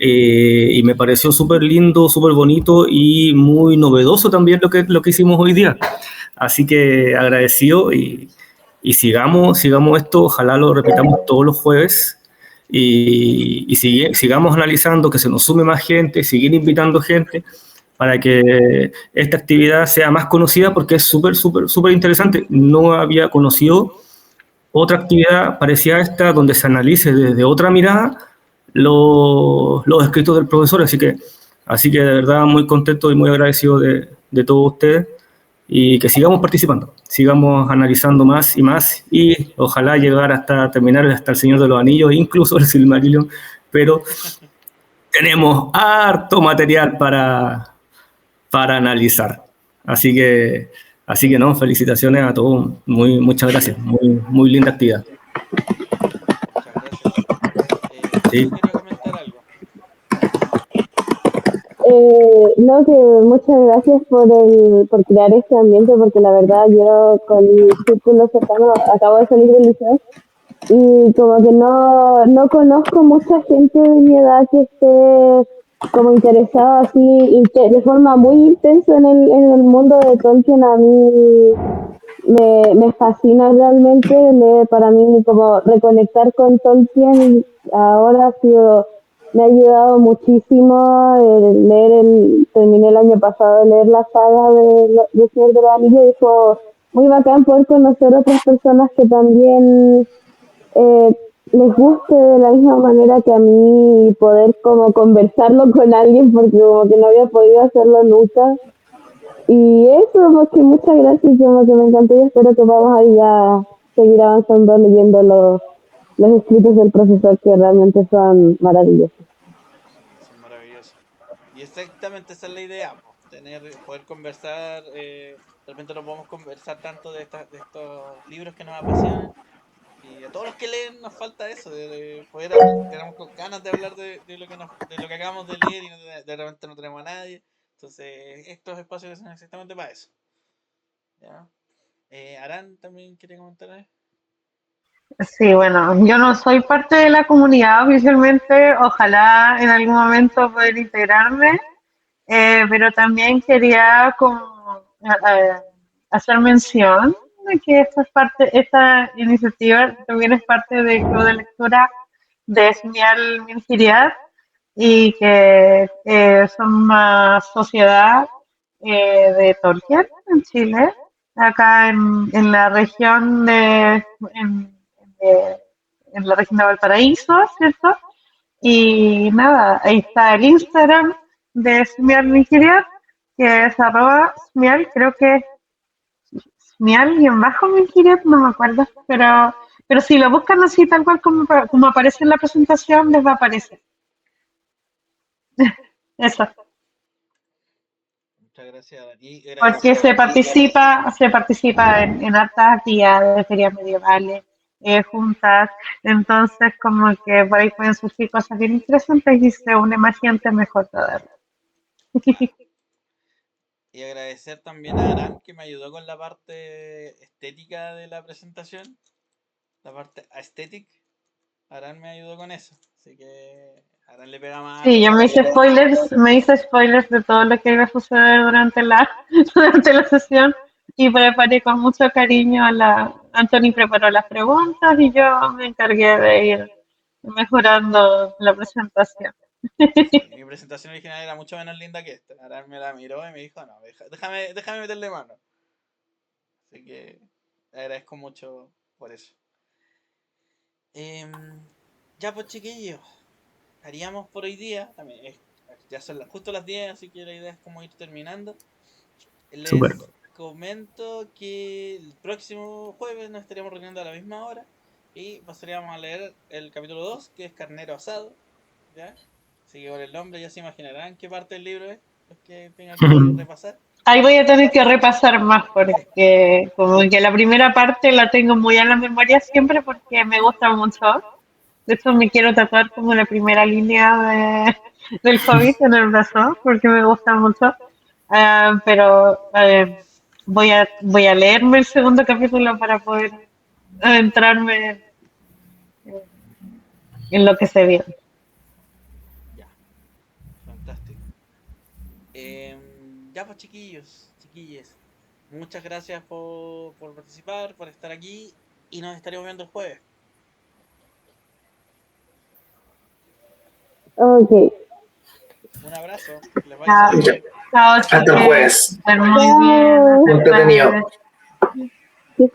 Y me pareció súper lindo, súper bonito y muy novedoso también lo que hicimos hoy día. Así que agradecido y sigamos esto, ojalá lo repitamos todos los jueves y sigamos analizando, que se nos sume más gente, seguir invitando gente para que esta actividad sea más conocida porque es súper, súper, súper interesante. No había conocido otra actividad parecida a esta donde se analice desde otra mirada los escritos del profesor, así que de verdad muy contento y muy agradecido de todos ustedes y que sigamos participando, sigamos analizando más y ojalá llegar hasta terminar hasta el Señor de los Anillos, incluso el Silmarillion, pero tenemos harto material para analizar. Así que, así que no, felicitaciones a todos, muchas gracias, muy linda actividad. Muchas gracias. Sí. Lucho quería comentar algo. No, que muchas gracias por crear este ambiente, porque la verdad yo con mi círculo cercano acabo de salir del liceo y como que no conozco mucha gente de mi edad que esté como interesada así de forma muy intensa en el mundo de Tolkien. A mí me fascina realmente leer, para mí como reconectar con Tolkien ahora ha sido, me ha ayudado muchísimo terminé el año pasado de leer la saga de Señor de los Anillos y fue muy bacán poder conocer otras personas que también eh, les guste de la misma manera que a mí y poder como conversarlo con alguien porque como que no había podido hacerlo nunca. Y eso, porque muchas gracias, como que me encantó y espero que vamos ahí a seguir avanzando leyendo los escritos del profesor que realmente son maravillosos. Son maravillosos. Y exactamente esa es la idea, po, poder conversar. De repente no podemos conversar tanto de estos libros que nos apasionan. Y a todos los que leen nos falta eso, de poder tenemos ganas de hablar de lo que acabamos de leer y de repente no tenemos a nadie. Entonces, estos espacios son exactamente para eso. ¿Ya? Arán también quiere comentar. Sí, bueno, yo no soy parte de la comunidad oficialmente, ojalá en algún momento poder integrarme, pero también quería como hacer mención de que esta iniciativa también es parte del club de lectura de Smial Mingiriad y que son una sociedad de Tolkien en Chile, acá en la región de- en la región de Valparaíso, ¿cierto? Y nada, ahí está el Instagram de Smial Mingiriad, que es @smial, creo que es Smial y en bajo Mingiriad, no me acuerdo, pero si lo buscan así tal cual como aparece en la presentación, les va a aparecer. Eso. Muchas gracias, y Porque agradecer. se participa en hartas actividades, ferias medievales, juntas, entonces como que por ahí pueden surgir cosas bien interesantes y se une más gente mejor todavía. Y agradecer también a Aran que me ayudó con la parte estética de la presentación, la parte aesthetic. Aran me ayudó con eso, así que Aran le pega más a Sí, los yo estéticos. me hice spoilers de todo lo que iba a suceder durante la sesión y preparé con mucho cariño Anthony preparó las preguntas y yo me encargué de ir mejorando la presentación. Sí, mi presentación original era mucho menos linda que esta. Aran me la miró y me dijo, no, déjame meterle mano. Así que le agradezco mucho por eso. Em, ya pues chiquillos, haríamos por hoy día. También ya son justo las 10, así que la idea es como ir terminando. Les Súper. comento que el próximo jueves nos estaríamos reuniendo a la misma hora y pasaríamos a leer el capítulo 2, que es Carnero Asado. ¿Ya? Así que por el nombre ya se imaginarán qué parte del libro es, los que tengan que repasar. Ahí voy a tener que repasar más porque como que la primera parte la tengo muy en la memoria siempre porque me gusta mucho. De hecho me quiero tatuar como la primera línea del Hobbit en el brazo porque me gusta mucho. Pero voy a leerme el segundo capítulo para poder adentrarme en lo que se viene. Ya, fantástico. Ya pues chiquillos, chiquilles, muchas gracias por participar, por estar aquí y nos estaremos viendo el jueves. Ok. Un abrazo, que les vaya Chao, súper bien. chao Hasta el chiques, jueves. estén muy bien, Chao. hasta el Entretenido. jueves.